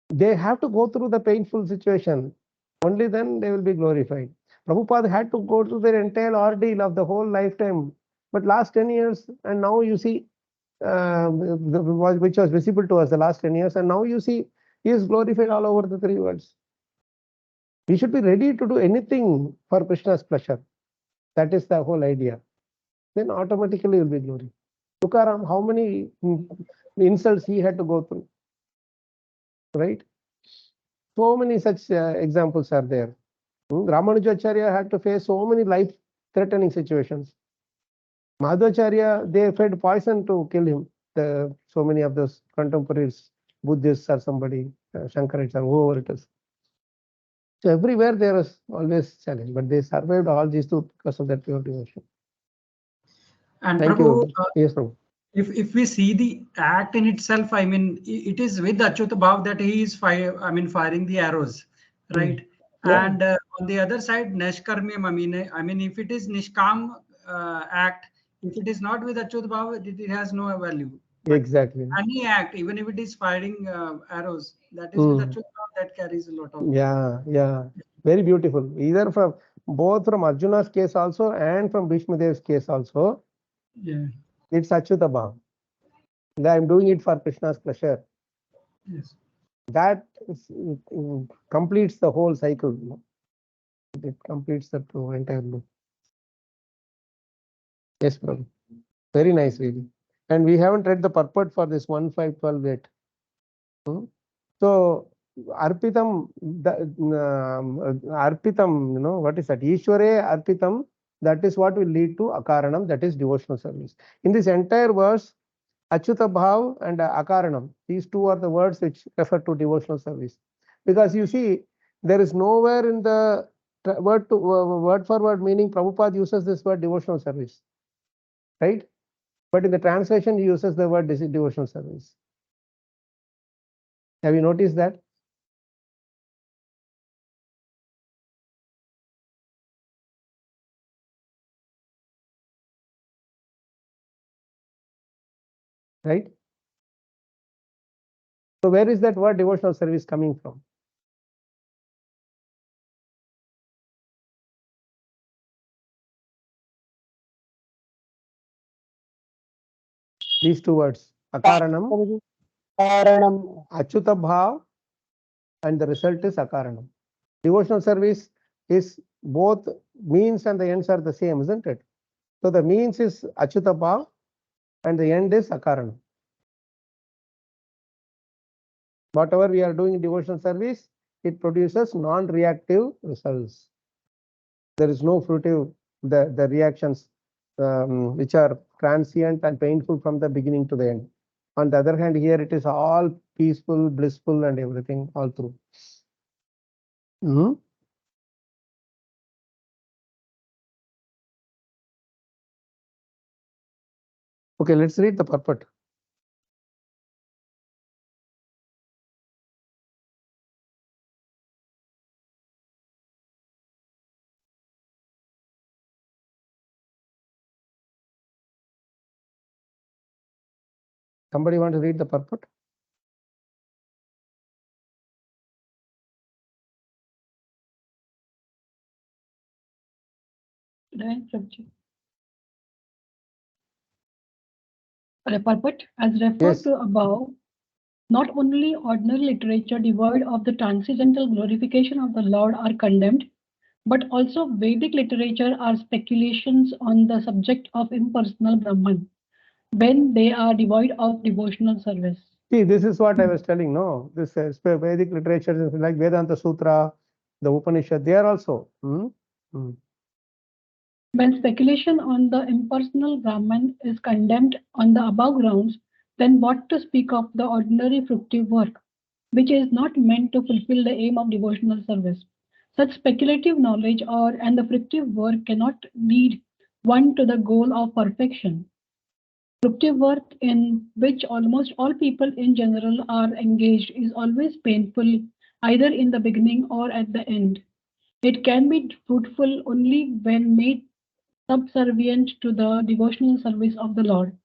Speaker 1: They have to go through the painful situation. Only then they will be glorified. Prabhupada had to go through their entire ordeal of the whole lifetime. But last 10 years, and now you see, which was visible to us the last 10 years, and now you see he is glorified all over the three worlds. We should be ready to do anything for Krishna's pleasure. That is the whole idea. Then automatically will be glory. Tukaram, how many insults he had to go through, right? So many such examples are there. Ramanujacharya had to face so many life-threatening situations. Madhvacharya, they fed poison to kill him. So many of those contemporaries, Buddhists or somebody, Shankarites or whoever it is. So everywhere there was always challenge, but they survived all these two because of that pure devotion.
Speaker 2: And
Speaker 1: Thank
Speaker 2: Prabhu,
Speaker 1: you. Yes, Prabhu.
Speaker 2: If we see the act in itself, I mean, it is with Achyuta Bhav that he is firing the arrows, right?
Speaker 1: Yeah.
Speaker 2: And on the other side, Nashkarmyam, I mean, if it is Nishkam act, if it is not with Achyuta Bhav, it has no value. But
Speaker 1: exactly.
Speaker 2: any act, even if it is firing arrows, that is with Achyuta Bhav, that carries a lot of.
Speaker 1: Yeah. Very beautiful. Either from both from Arjuna's case also and from Bhishma Dev's case also.
Speaker 2: Yeah.
Speaker 1: It's Achyuta Bhav. I'm doing it for Krishna's pleasure.
Speaker 2: Yes.
Speaker 1: That completes the whole cycle. It completes the entire loop. Yes, Prabhu. Very nice, really. And we haven't read the purport for this 1.5.12 yet. So, Arpitam, Arpitam, what is that? Ishware Arpitam, that is what will lead to Akaranam, that is devotional service. In this entire verse, Achyuta Bhav and Akaranam, these two are the words which refer to devotional service. Because you see, there is nowhere in the word for word meaning Prabhupada uses this word devotional service, right? But in the translation, he uses the word devotional service. Have you noticed that? Right? So where is that word devotional service coming from? These two words, Akaranam, Achyuta Bhav, and the result is Akaranam. Devotional service is both means and the ends are the same, isn't it? So the means is Achyuta Bhav and the end is Akaranam. Whatever we are doing in devotional service, it produces non-reactive results. There is no fruitive, the reactions which are transient and painful from the beginning to the end. On the other hand, here it is all peaceful, blissful, and everything all through. Okay, let's read the purport. Somebody want to read the purport?
Speaker 4: The purport, as referred to above, not only ordinary literature devoid of the transcendental glorification of the Lord are condemned, but also Vedic literature are speculations on the subject of impersonal Brahman, when they are devoid of devotional service.
Speaker 1: See, this is what I was telling, no? This Vedic literature is like Vedanta Sutra, the Upanishad, they are also.
Speaker 4: When speculation on the impersonal Brahman is condemned on the above grounds, then what to speak of the ordinary fructive work, which is not meant to fulfill the aim of devotional service? Such speculative knowledge and the fructive work cannot lead one to the goal of perfection. Fructive work, in which almost all people in general are engaged, is always painful, either in the beginning or at the end. It can be fruitful only when made subservient to the devotional service of the Lord.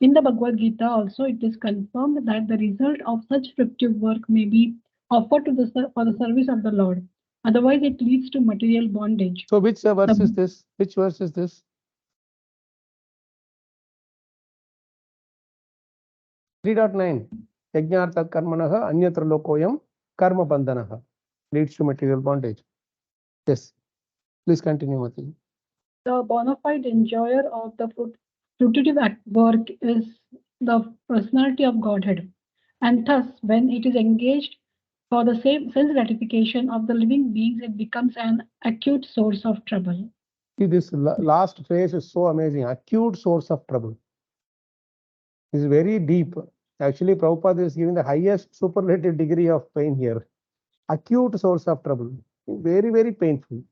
Speaker 4: In the Bhagavad Gita also it is confirmed that the result of such fructive work may be offered for the service of the Lord. Otherwise it leads to material bondage.
Speaker 1: So which verse is this? Which verse is this? 3.9. Yajnartha karmanaha anyatra lokoyam karma bandhanaha leads to material bondage. Yes. Please continue, Mati.
Speaker 4: The bona fide enjoyer of the fruitive work is the personality of Godhead, and thus when it is engaged for the same sense gratification of the living beings, it becomes an acute source of trouble.
Speaker 1: See, this last phrase is so amazing. Acute source of trouble. This is very deep. Actually, Prabhupada is giving the highest superlative degree of pain here. Acute source of trouble. Very, very painful.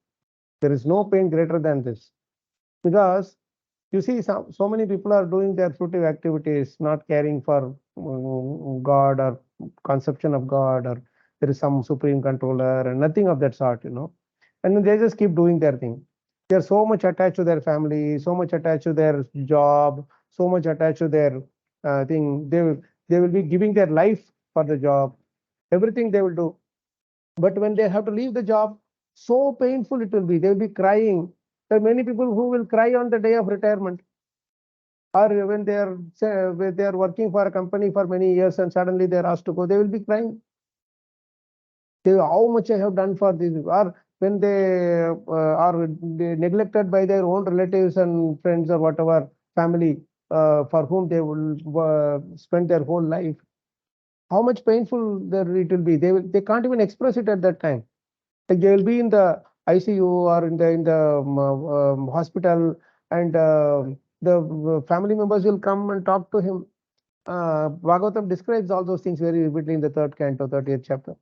Speaker 1: There is no pain greater than this. Because you see, so many people are doing their fruitive activities, not caring for God or conception of God, or there is some supreme controller and nothing of that sort, And then they just keep doing their thing. They are so much attached to their family, so much attached to their job, so much attached to their thing. They will be giving their life for the job, everything they will do. But when they have to leave the job, so painful it will be. They will be crying. There are many people who will cry on the day of retirement, or when they are working for a company for many years and suddenly they are asked to go, they will be crying. How much I have done for this, or when they are neglected by their own relatives and friends or whatever family for whom they will spend their whole life. How much painful it will be. They can't even express it at that time. Like they will be in the ICU or in the hospital, and the family members will come and talk to him. Bhagavatam describes all those things very vividly in the 3rd canto, 30th chapter.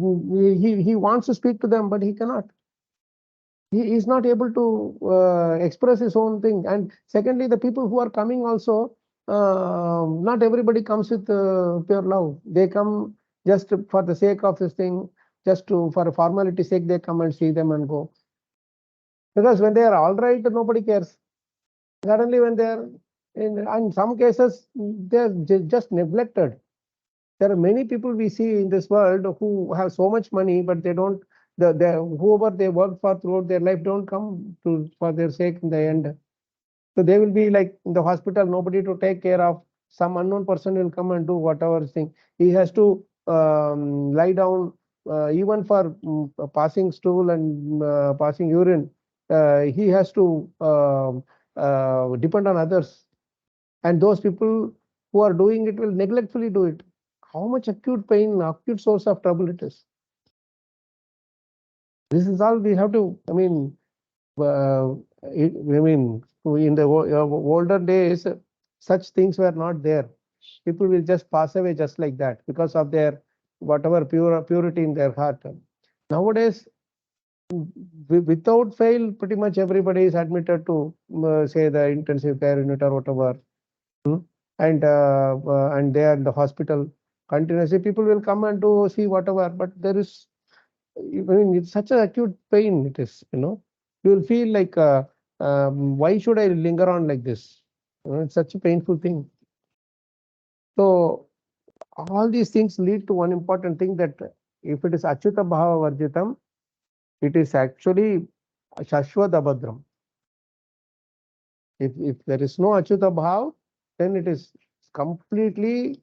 Speaker 1: He wants to speak to them, but he cannot. He is not able to express his own thing. And secondly, the people who are coming also, not everybody comes with pure love. They come just for the sake of this thing. For a formality sake, they come and see them and go. Because when they are all right, nobody cares. Suddenly, when they are in some cases, they are just neglected. There are many people we see in this world who have so much money, but they don't. Whoever they work for throughout their life don't come for their sake in the end. So they will be like in the hospital, nobody to take care of. Some unknown person will come and do whatever thing. He has to lie down. Even for passing stool and passing urine, he has to depend on others. And those people who are doing it will neglectfully do it. how much acute pain, acute source of trouble it is. This is all we have to, in the older days, such things were not there. People will just pass away just like that because of their whatever purity in their heart. Nowadays, without fail, pretty much everybody is admitted to say the intensive care unit or whatever, and they are in the hospital continuously. People will come and do see whatever, but there is, it's such an acute pain. It is, you will feel like, why should I linger on like this? It's such a painful thing. So all these things lead to one important thing, that if it is Achyuta Bhava Varjitam, it is actually Shashwat Abhadram. If there is no Achyuta Bhava, then it is completely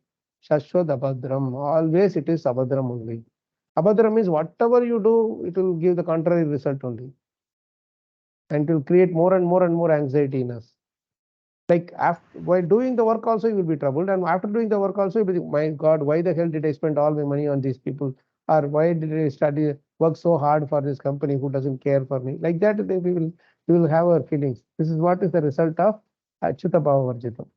Speaker 1: Shashwat Abhadram. Always it is Abhadram only. Abhadram means whatever you do, it will give the contrary result only. And it will create more and more and more anxiety in us. Like while doing the work also you will be troubled, and after doing the work also you will be, my God, why the hell did I spend all my money on these people? Or why did I work so hard for this company who doesn't care for me? Like that, we will have our feelings. This is what is the result of Achyuta Bhava Varjitam.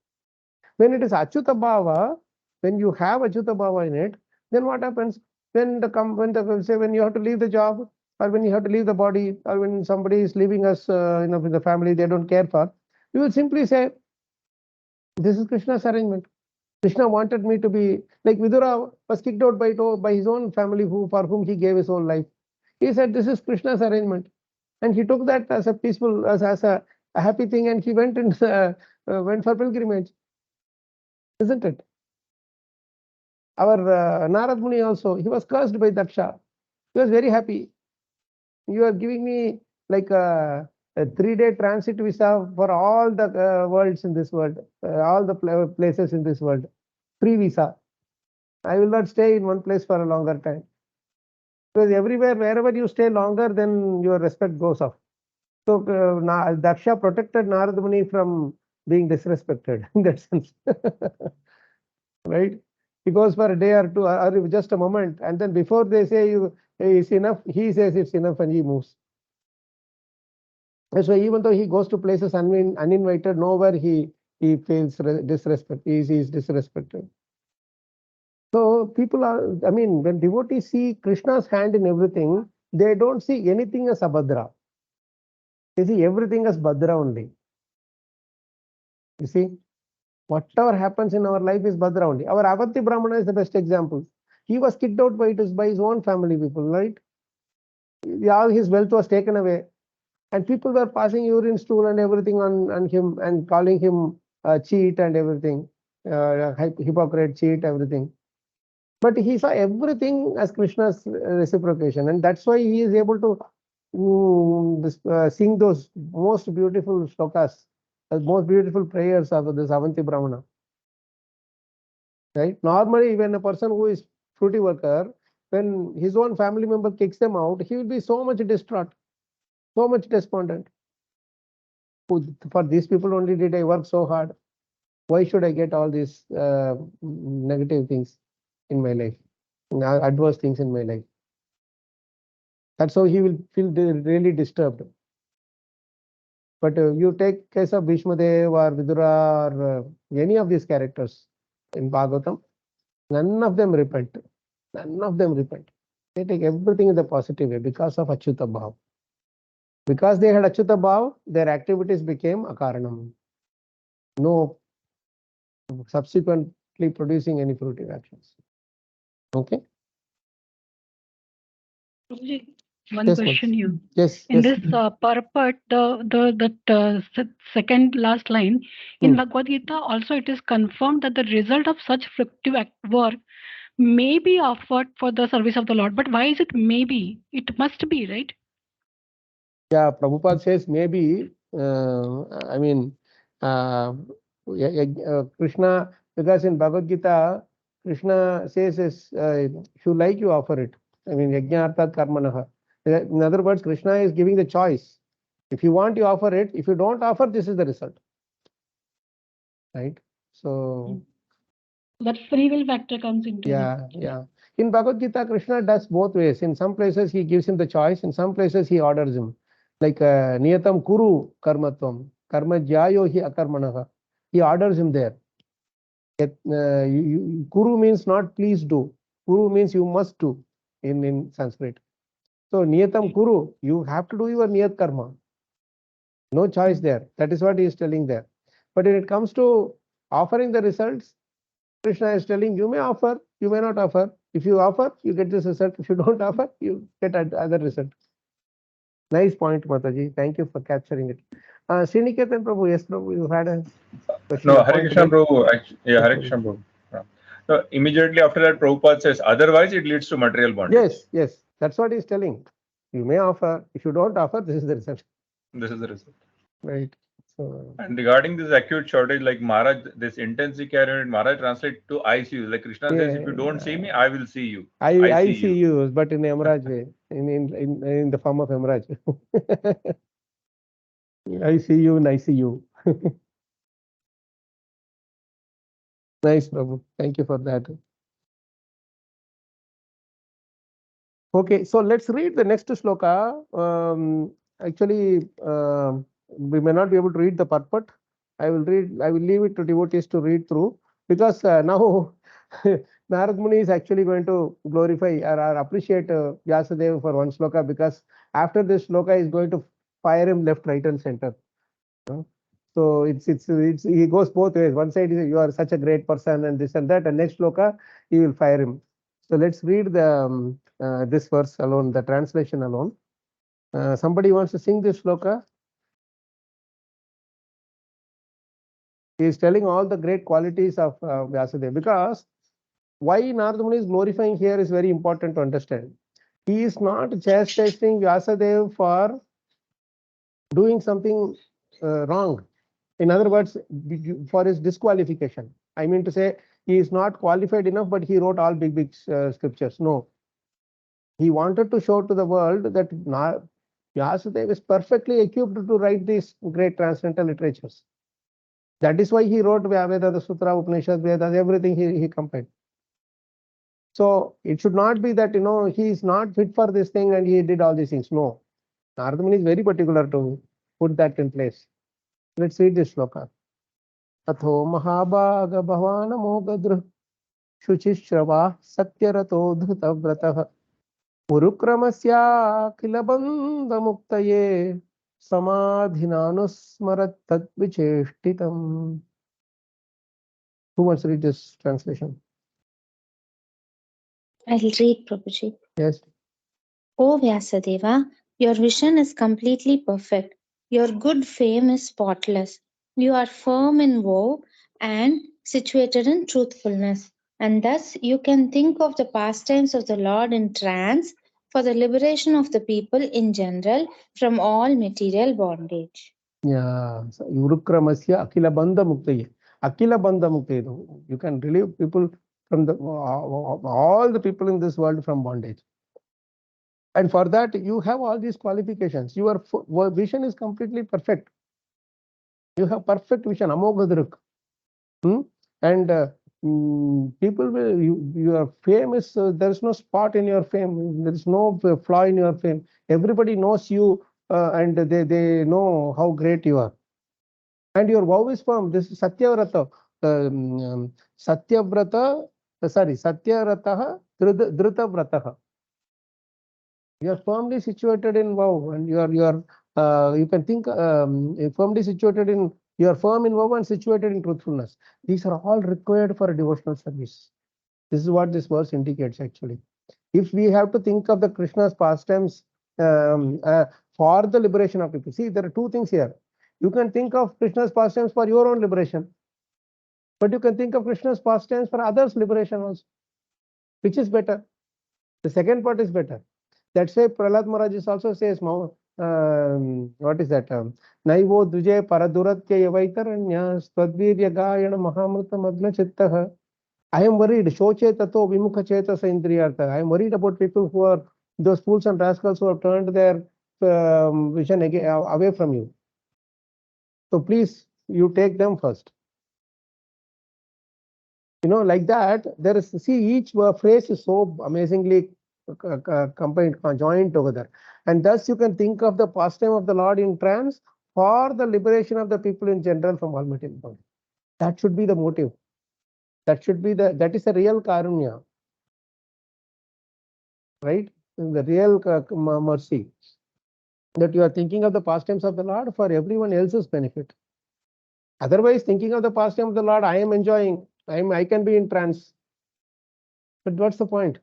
Speaker 1: When it is Achyuta Bhava, when you have Achyuta Bhava in it, then what happens? When you have to leave the job, or when you have to leave the body, or when somebody is leaving us, in the family they don't care for, you will simply say, this is Krishna's arrangement. Krishna wanted me to be like Vidura was kicked out by his own family for whom he gave his whole life. He said, this is Krishna's arrangement. And he took that as a peaceful, as a happy thing, and he went went for pilgrimage. Isn't it? Our Narada Muni also, he was cursed by Daksha. He was very happy. You are giving me like a 3-day transit visa for all the worlds in this world, all the places in this world. Free visa. I will not stay in one place for a longer time. Because everywhere, wherever you stay longer, then your respect goes off. So Daksha protected Narada Muni from being disrespected in that sense. Right? He goes for a day or two, or just a moment, and then before they say it's enough, he says it's enough and he moves. So even though he goes to places uninvited, nowhere he feels disrespect. He is disrespected. So people are, when devotees see Krishna's hand in everything, they don't see anything as Abhadra. They see everything as Bhadra only. You see, whatever happens in our life is Bhadra only. Our Avanti Brahmana is the best example. He was kicked out by his own family people, right? All his wealth was taken away. And people were passing urine stool and everything on him and calling him cheat and everything, hypocrite, cheat, everything. But he saw everything as Krishna's reciprocation, and that's why he is able to sing those most beautiful shlokas, most beautiful prayers of this Avanti Brahmana. Right? Normally, when a person who is fruity worker, when his own family member kicks them out, he will be so much distraught, so much despondent. For these people only did I work so hard. Why should I get all these negative things in my life, adverse things in my life? That's how he will feel really disturbed. But you take case of Bhishmadev or Vidura or any of these characters in Bhagavatam, none of them repent. None of them repent. They take everything in the positive way because of Achyuta Bhav. Because they had Achyuta Bhav, their activities became akaranam. No subsequently producing any fruitive actions. Okay?
Speaker 4: One
Speaker 1: Yes,
Speaker 4: question here.
Speaker 1: Yes.
Speaker 4: In
Speaker 1: yes.
Speaker 4: this Parapat, second last line, in Bhagavad Gita also it is confirmed that the result of such fructive work may be offered for the service of the Lord. But why is it maybe? It must be, right?
Speaker 1: Yeah, Prabhupada says maybe, Krishna, because in Bhagavad Gita, Krishna says, if you like, you offer it. Yajna arthat karmanaha. In other words, Krishna is giving the choice. If you want, you offer it. If you don't offer, this is the result. Right? So,
Speaker 4: That free will factor comes into
Speaker 1: it. Yeah. In Bhagavad Gita, Krishna does both ways. In some places, he gives him the choice. In some places, he orders him. Like Niyatam Kuru Karmatvam, Karma Jyayo hi Akarmanaha. He orders him there. Kuru means not please do. Kuru means you must do in Sanskrit. So Niyatam Kuru, you have to do your Niyat Karma. No choice there. That is what he is telling there. But when it comes to offering the results, Krishna is telling you may offer, you may not offer. If you offer, you get this result. If you don't offer, you get other result. Nice point, Mataji. Thank you for capturing it. Sriniketan Prabhu, yes, Prabhu, you had a question.
Speaker 7: No, Hare Krishna Prabhu. Yeah, Hare Krishna Prabhu. So immediately after that, Prabhupada says, otherwise it leads to material bondage.
Speaker 1: Yes. That's what he's telling. You may offer. If you don't offer, this is the result.
Speaker 7: This is the result.
Speaker 1: Right. So,
Speaker 7: and regarding this acute shortage, like Maharaj, this intensive care, Maharaj translate to I see you. Like Krishna says, if you don't see me, I will see you.
Speaker 1: I see you, but in Emeraj way, in the form of Emeraj. I see you and I see you. Nice, Prabhu. Thank you for that. Okay, so let's read the next sloka. Actually, we may not be able to read the purport. I will leave it to devotees to read through, because now Narada Muni is actually going to glorify or appreciate Vyasadeva for one sloka, because after this sloka is going to fire him left, right, and center. So he goes both ways. One side is you are such a great person and this and that, and next sloka he will fire him. So let's read the this verse alone, the translation alone. Somebody wants to sing this sloka? He is telling all the great qualities of Vyasadeva, because why Narada Muni is glorifying here is very important to understand. He is not chastising Vyasadeva for doing something wrong. In other words, for his disqualification. I mean to say, he is not qualified enough, but he wrote all big scriptures. No. He wanted to show to the world that Vyasadeva is perfectly equipped to write these great transcendental literatures. That is why he wrote Veda, the Sutra, Upanishad, Vedas, everything he compiled. So it should not be that, he is not fit for this thing and he did all these things. No. Narada Muni is very particular to put that in place. Let's read this sloka. Atho Mahabhaga Bhavana Mogadru Shuchishrava Satyarato Dhutavratah Urukramasya Kilabandha Muktaye Samadhinanusmarat Tat Vicheshtitam. Who wants to read this translation?
Speaker 8: I'll read, Prabhuji.
Speaker 1: Yes.
Speaker 8: O Vyasadeva, your vision is completely perfect. Your good fame is spotless. You are firm in vow and situated in truthfulness. And thus you can think of the pastimes of the Lord in trance for the liberation of the people in general from all material bondage.
Speaker 1: Yeah. So, Urukramasya Akila Bandha Muktaye. Akila Bandha Muktaye. You can relieve people from all the people in this world from bondage. And for that, you have all these qualifications. Your vision is completely perfect. You have perfect vision, Amoghadruk. And people will, your fame is, there is no spot in your fame. There is no flaw in your fame. Everybody knows you and they know how great you are. And your vow is firm. This is Satyavrata. Satyavrata, Satyarataha, Dhrutavratah. You are firmly situated in vow, and you can think firmly situated in, you are firm in vow and situated in truthfulness. These are all required for a devotional service. This is what this verse indicates actually. If we have to think of the Krishna's pastimes for the liberation of people, see, there are two things here. You can think of Krishna's pastimes for your own liberation, but you can think of Krishna's pastimes for others' liberation also. Which is better? The second part is better. That's why Prahlad Maharaj also says, what is that? Naivo duje paraduratya yavaitaranya swadvirya gayana mahamrita madna chittaha. I am worried. Shoche tato vimukha chetasa indriyartha. I am worried about people who are those fools and rascals who have turned their vision away from you. So please, you take them first. You know, like that, there is, see, each phrase is so amazingly combined, joined together. And thus you can think of the pastime of the Lord in trance for the liberation of the people in general from all material bondage. That should be the motive. That should be that is a real karunya, right? The real mercy. That you are thinking of the pastimes of the Lord for everyone else's benefit. Otherwise, thinking of the pastime of the Lord, I am enjoying, I can be in trance. But what's the point?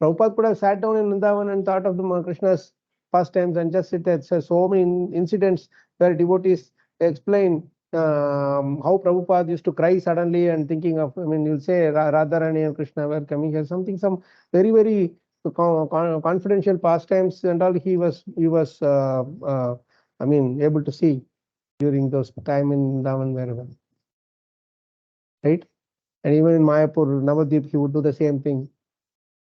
Speaker 1: Prabhupada could have sat down in Vrindavan and thought of the Krishna's pastimes and just sit there. So many incidents where devotees explain how Prabhupada used to cry suddenly and thinking of, I mean, you'll say Radharani and Krishna were coming here, some very, very confidential pastimes and all he was I mean, able to see during those time in Vrindavan, wherever. Right? And even in Mayapur, Navadvip, he would do the same thing.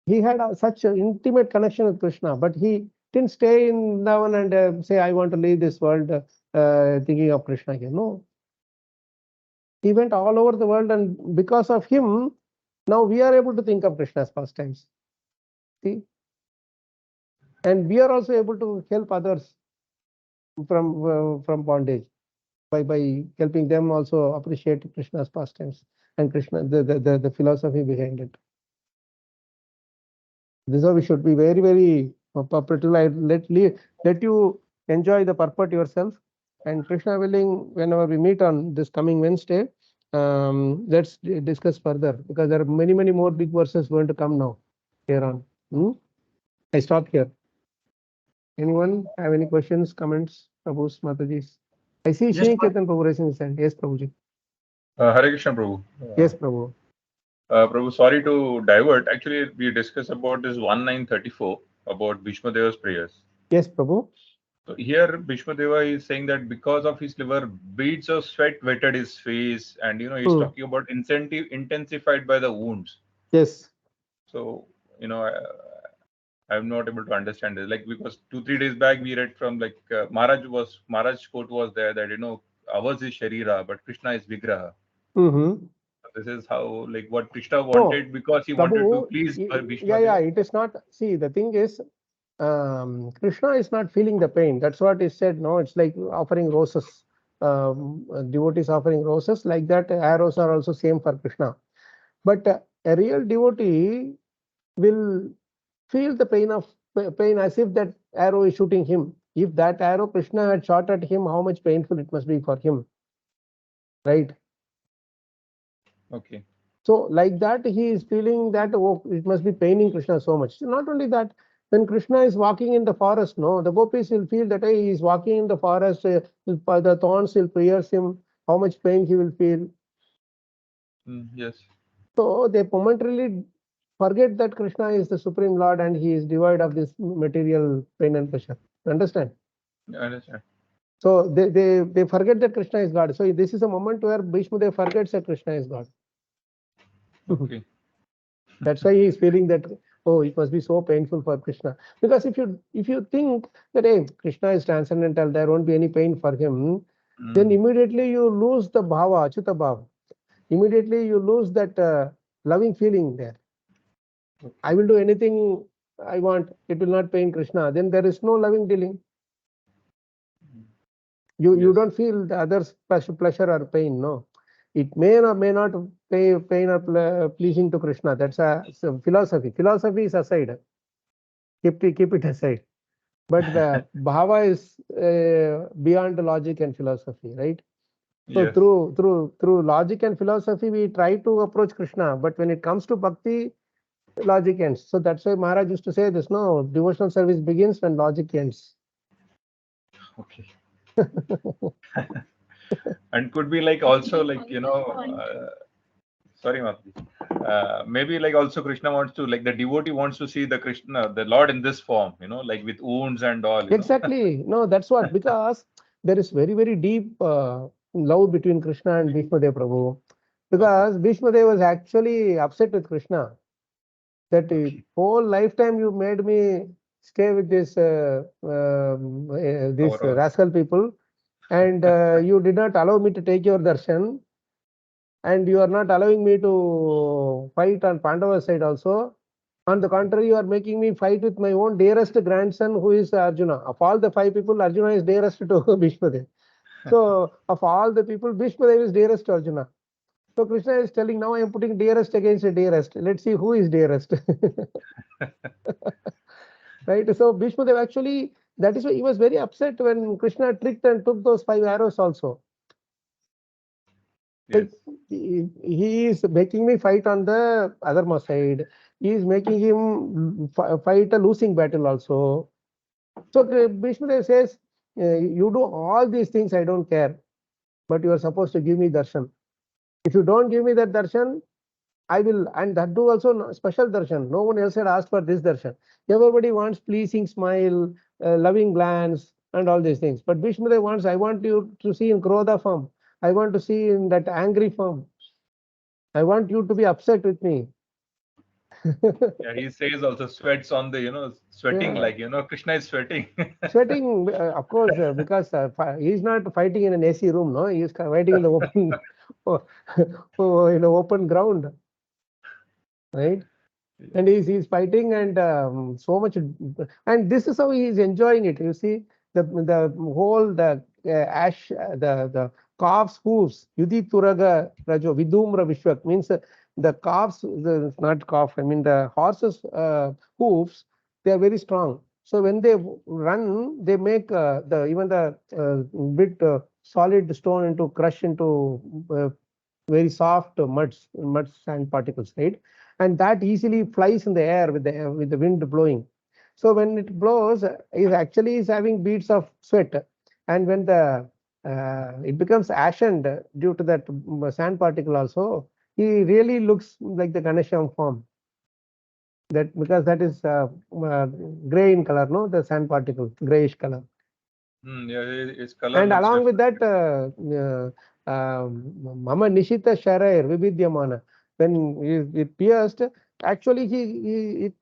Speaker 1: He had such an intimate connection with Krishna, but he didn't stay in Vrindavan and say, I want to leave this world thinking of Krishna here. No. He went all over the world, and because of him, now we are able to think of Krishna's pastimes. See? And we are also able to help others from bondage by helping them also appreciate Krishna's pastimes and Krishna, the philosophy behind it. This is how we should be very, very particular. Let you enjoy the purport yourself. And Krishna willing, whenever we meet on this coming Wednesday, let's discuss further, because there are many, many more big verses going to come now here on. I stop here. Anyone have any questions, comments, Prabhu's, Mataji's? I see Shri Ketan Prabhu raising his hand. Yes, Prabhuji.
Speaker 7: Hare Krishna, Prabhu.
Speaker 1: Yes, Prabhu.
Speaker 7: Prabhu, sorry to divert. Actually, we discussed about this 1934 about Bhishma Deva's prayers.
Speaker 1: Yes, Prabhu.
Speaker 7: So here, Bhishma Deva is saying that because of his liver, beads of sweat wetted his face, and he's talking about intensified by the wounds.
Speaker 1: Yes.
Speaker 7: So I'm not able to understand this. Like, because 2-3 days back we read from like Maharaj quote was there that ours is Sharira, but Krishna is Vigraha. This is how, like, what Krishna wanted, because he wanted to please Bhishma.
Speaker 1: Yeah, it is not. See, the thing is, Krishna is not feeling the pain. That's what is said. No, it's like offering roses. Devotees offering roses, like that. Arrows are also same for Krishna. But a real devotee will feel the pain as if that arrow is shooting him. If that arrow Krishna had shot at him, how much painful it must be for him, right?
Speaker 7: Okay.
Speaker 1: So like that, he is feeling that, oh, it must be paining Krishna so much. Not only that, when Krishna is walking in the forest, no, the gopis will feel that, hey, he is walking in the forest, the thorns will pierce him, how much pain he will feel.
Speaker 7: Yes.
Speaker 1: So they momentarily forget that Krishna is the Supreme Lord and he is devoid of this material pain and pleasure. Understand?
Speaker 7: I understand.
Speaker 1: So they forget that Krishna is God. So this is a moment where Bhishma Dev forgets that Krishna is God.
Speaker 7: Okay.
Speaker 1: That's why he is feeling that, oh, it must be so painful for Krishna. Because if you think that, hey, Krishna is transcendental, there won't be any pain for him, then immediately you lose the bhava, achyuta bhava. Immediately you lose that loving feeling there. Okay. I will do anything I want, it will not pain Krishna. Then there is no loving dealing. You don't feel the other's pleasure or pain, no. It may or may not pay pain or pleasing to Krishna. That's a philosophy. Philosophy is aside. Keep it aside. But the bhava is beyond the logic and philosophy, right? So yes. through logic and philosophy, we try to approach Krishna. But when it comes to bhakti, logic ends. So that's why Maharaj used to say this, no, devotional service begins when logic ends.
Speaker 7: Okay. And could be like also like, sorry, Mataji. Maybe like also Krishna wants to, like the devotee wants to see the Krishna, the Lord in this form, like with wounds and all.
Speaker 1: Exactly. No, that's what, because there is very, very deep love between Krishna and Bhishma Dev Prabhu. Because Bhishma Dev was actually upset with Krishna. That whole lifetime you made me stay with these rascal people, and you did not allow me to take your darshan. and you are not allowing me to fight on Pandava's side also. On the contrary, you are making me fight with my own dearest grandson, who is Arjuna. Of all the 5 people, Arjuna is dearest to Bhishmadev. So, of all the people, Bhishmadev is dearest to Arjuna. So, Krishna is telling, now I am putting dearest against the dearest. Let's see who is dearest. Right? So, Bhishmadev actually, that is why he was very upset when Krishna tricked and took those 5 arrows also.
Speaker 7: Yes.
Speaker 1: He is making me fight on the Adharma side. He is making him fight a losing battle also. So Bhishma says, you do all these things, I don't care, but you are supposed to give me darshan. If you don't give me that darshan, I will, and that do also special darshan. No one else had asked for this darshan. Everybody wants pleasing smile, loving glance, and all these things. But Bhishma wants, I want you to see in Krodha form. I want to see in that angry form. I want you to be upset with me.
Speaker 7: Yeah, he says also sweats on the, sweating,
Speaker 1: Yeah.
Speaker 7: like, Krishna is sweating.
Speaker 1: Sweating, of course, because he's not fighting in an AC room, no? He's fighting in the open, open ground, right? And he's fighting, and so much, and this is how he is enjoying it. You see, the whole ash, the calf's hooves, Yudhi Turaga Rajo Vidumra Vishwak, means the calves, not calf, I mean the horses' hooves, they are very strong. So when they run, they make even the bit solid stone into crush into very soft mud sand particles, right? And that easily flies in the air with the wind blowing. So when it blows, it actually is having beads of sweat, and when it becomes ashened due to that sand particle also, he really looks like the Ganesham form. That because that is gray in color, no, the sand particle, grayish color.
Speaker 7: Yeah, his color.
Speaker 1: And along with that, Mama Nishita Sharair Vibidyamana, when it pierced, actually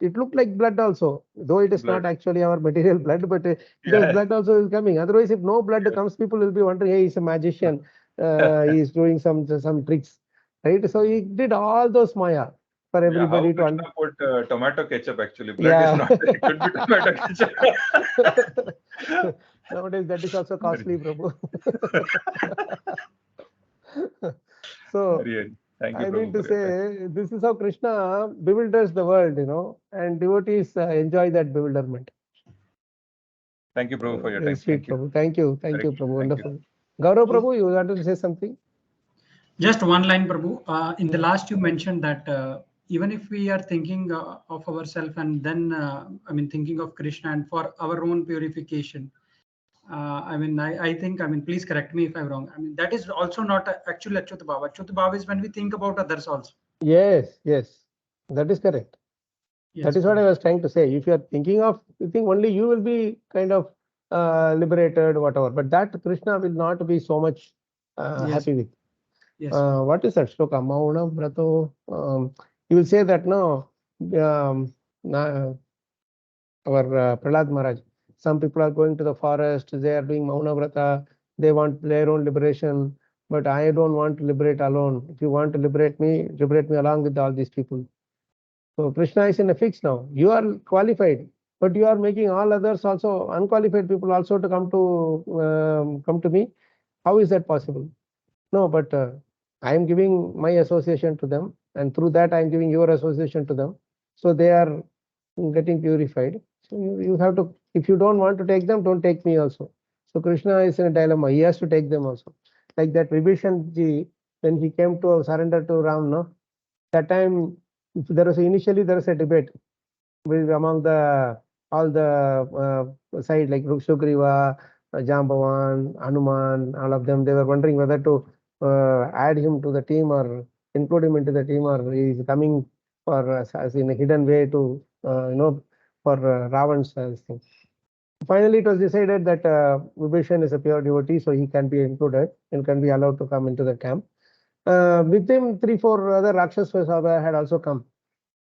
Speaker 1: it looked like blood also, though it is
Speaker 7: Blood.
Speaker 1: not actually our material blood, but there's blood also is coming. Otherwise, if no blood comes, people will be wondering, hey, he's a magician, he's doing some tricks, right? So he did all those maya for everybody to
Speaker 7: understand. Put tomato ketchup actually. Blood
Speaker 1: Yeah.
Speaker 7: is not. It could be tomato ketchup.
Speaker 1: Nowadays, that is also costly, Prabhu. So,
Speaker 7: Thank you,
Speaker 1: I mean
Speaker 7: Prabhu,
Speaker 1: to
Speaker 7: for your time.
Speaker 1: say, this is how Krishna bewilders the world, and devotees enjoy that bewilderment.
Speaker 7: Thank you, Prabhu, for your
Speaker 1: Very
Speaker 7: time.
Speaker 1: sweet, Prabhu. Thank you, Prabhu. Wonderful. Gaurav Prabhu, you wanted to say something?
Speaker 2: Just one line, Prabhu. In the last, you mentioned that even if we are thinking of ourselves and then, thinking of Krishna and for our own purification, I think, please correct me if I'm wrong. That is also not actual Achyuta Bhava. Achyuta Bhava is when we think about others also.
Speaker 1: Yes, that is correct.
Speaker 2: Yes,
Speaker 1: that is what I was trying to say. If you are thinking of, you think only you will be kind of liberated, whatever. But that Krishna will not be so much happy with.
Speaker 2: Yes.
Speaker 1: What is that shloka? Mauna Vrato. You will say that no. Our Prahlad Maharaj. Some people are going to the forest. They are doing Mauna Vrata. They want their own liberation. But I don't want to liberate alone. If you want to liberate me along with all these people. So Krishna is in a fix now. You are qualified, but you are making all others also unqualified people also to come to me. How is that possible? No, but I am giving my association to them, and through that I am giving your association to them. So they are getting purified. So you have to. If you don't want to take them, don't take me also. So Krishna is in a dilemma. He has to take them also. Like that Vibhishan ji, when he came to surrender to Ram, no, that time initially there was a debate among all the side like Sugriva, Jambavan, Hanuman, all of them. They were wondering whether to add him to the team or include him into the team, or he is coming for as in a hidden way to for Ravan's thing. Finally, it was decided that Vibhishan is a pure devotee, so he can be included and can be allowed to come into the camp. With him, 3-4 other Rakshasas had also come.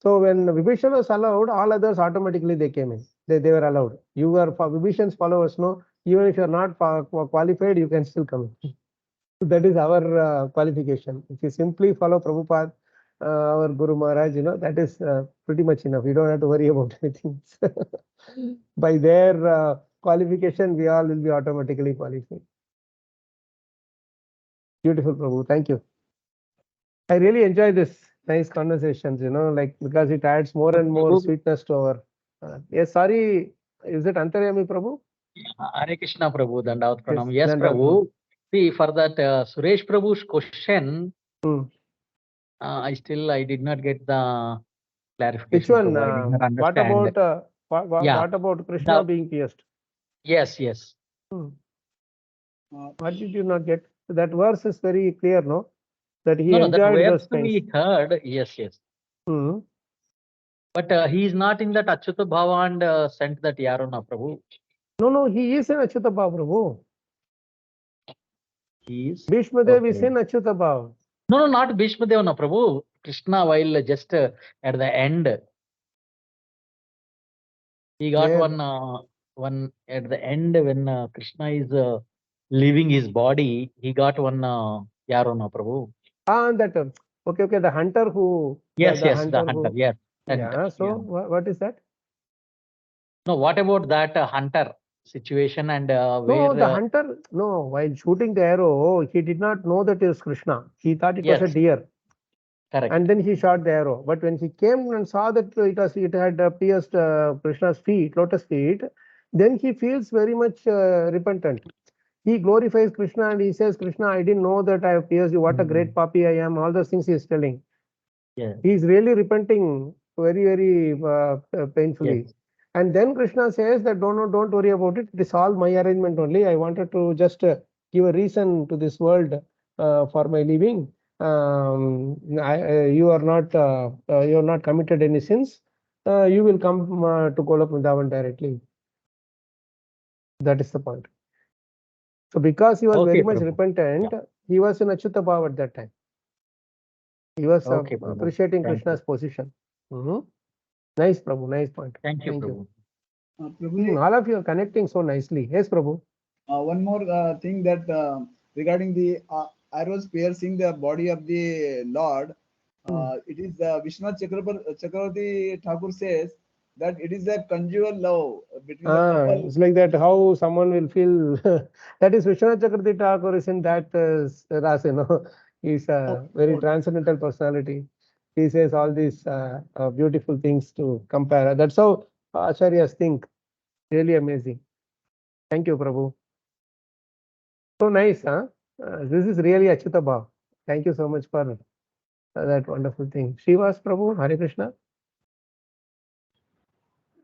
Speaker 1: So when Vibhishan was allowed, all others automatically they came in. They were allowed. You are Vibhishan's followers, no? Even if you are not qualified, you can still come in. That is our qualification. If you simply follow Prabhupada, our Guru Maharaj, that is pretty much enough. You don't have to worry about anything. By their qualification, we all will be automatically qualified. Beautiful, Prabhu. Thank you. I really enjoy this nice conversations, because it adds more and more sweetness to our. Yes, sorry. Is it Antaryami, Prabhu?
Speaker 5: Hare Krishna, Prabhu. Dandavat Pranam.
Speaker 1: Yes,
Speaker 5: Yes,
Speaker 1: Dandavat
Speaker 5: Prabhu. See, for that Suresh Prabhu's question, I did not get the clarification.
Speaker 1: Which one?
Speaker 5: Prabhu. I did not understand.
Speaker 1: What about Krishna being pierced?
Speaker 5: Yes.
Speaker 1: What did you not get? That verse is very clear, no? That he
Speaker 5: No, that
Speaker 1: enjoyed
Speaker 5: verse
Speaker 1: those things.
Speaker 5: we heard. Yes. But he is not in that Achyuta Bhava and sent that arrow, na Prabhu.
Speaker 1: No, he is in Achyuta Bhava, Prabhu.
Speaker 5: He is.
Speaker 1: Bhishma Dev is in Achyuta Bhava.
Speaker 5: No, not Bhishma Dev, na Prabhu. Krishna, while just at the end, he got one at the end when Krishna is leaving his body. He got one arrow, na Prabhu.
Speaker 1: That okay. The hunter who.
Speaker 5: Yes, the hunter. Yes.
Speaker 1: Yeah. So what is that?
Speaker 5: No, what about that hunter situation and where?
Speaker 1: No, the hunter. No, while shooting the arrow, he did not know that it was Krishna. He thought it was a deer.
Speaker 5: Correct.
Speaker 1: And then he shot the arrow. But when he came and saw that it had pierced Krishna's feet, lotus feet, then he feels very much repentant. He glorifies Krishna and he says, Krishna, I didn't know that I have pierced you. What a great puppy I am. All those things he is telling.
Speaker 5: Yeah.
Speaker 1: He is really repenting very, very painfully. Yes. And then Krishna says that don't worry about it. It is all my arrangement only. I wanted to just give a reason to this world for my leaving. You are not committed any sins. You will come to Golok Vrindavan directly. That is the point. So because he was very much repentant, he was in Achyuta Bhava at that time. He was appreciating Krishna's position. Nice, Prabhu. Nice point.
Speaker 5: Thank you, Prabhu.
Speaker 3: Prabhu,
Speaker 1: all of you are connecting so nicely. Yes, Prabhu.
Speaker 3: One more thing that regarding the arrows piercing the body of the Lord, it is Vishwanath Chakravarti Thakur says that it is a conjugal love between the couple.
Speaker 1: It's like that. How someone will feel that is Vishwanath Chakravarti Thakur is in that rasa, He's a very transcendental personality. He says all these beautiful things to compare. That's how Acharyas think. Really amazing. Thank you, Prabhu. So nice, huh? This is really Achyuta Bhava. Thank you so much for that wonderful thing. Shivas Prabhu, Hare Krishna.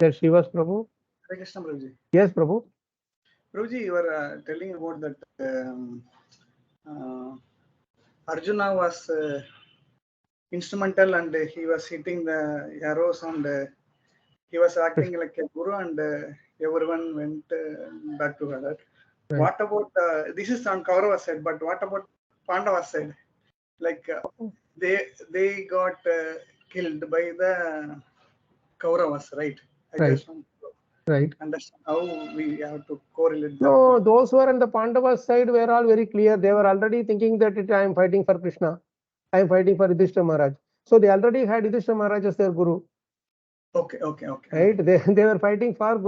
Speaker 1: Yes, Shivas Prabhu.
Speaker 9: Hare Krishna, Prabhuji.
Speaker 1: Yes, Prabhu.
Speaker 9: Prabhuji, you were telling about that Arjuna was instrumental and he was hitting the arrows and he was acting like a guru and everyone went back to that. Right. What about this is on Kaurava side, but what about Pandava side? Like they got killed by the Kauravas, right?
Speaker 1: Right.
Speaker 9: Understand how we have to correlate that.
Speaker 1: No, those who are on the Pandava side were all very clear. They were already thinking that I am fighting for Krishna. I am fighting for Yudhishthira Maharaj. So they already had Yudhishthira Maharaj as their guru.
Speaker 9: Okay.
Speaker 1: Right? They were fighting for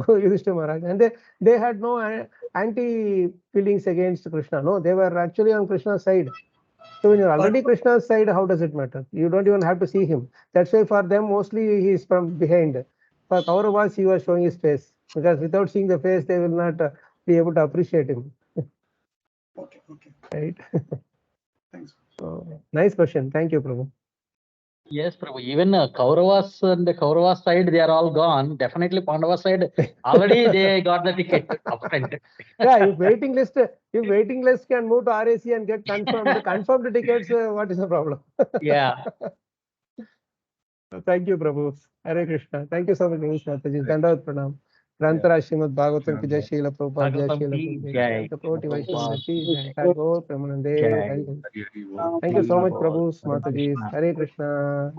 Speaker 1: Yudhishthira Maharaj, and they had no anti feelings against Krishna. No, they were actually on Krishna's side. So when you're already Krishna's side, how does it matter? You don't even have to see him. That's why for them mostly he is from behind. For Kauravas, he was showing his face, because without seeing the face, they will not be able to appreciate him.
Speaker 9: Okay.
Speaker 1: Right.
Speaker 9: Thanks.
Speaker 1: Nice question. Thank you, Prabhu.
Speaker 5: Yes, Prabhu. Even Kauravas and the Kauravas side, they are all gone. Definitely Pandava side, already they got the ticket upfront.
Speaker 1: Yeah, if waiting list can move to RAC and get confirmed tickets, what is the problem?
Speaker 5: Yeah.
Speaker 1: Thank you, Prabhu. Hare Krishna. Thank you so much, Mataji. Dandavat Pranam. Grantara Srimad Bhagavatam ki Jai Srila Prabhupada Jai Srila Prabhupada Jai Gaur Premanande. Thank you so much, Prabhu. Mataji. Hare Krishna.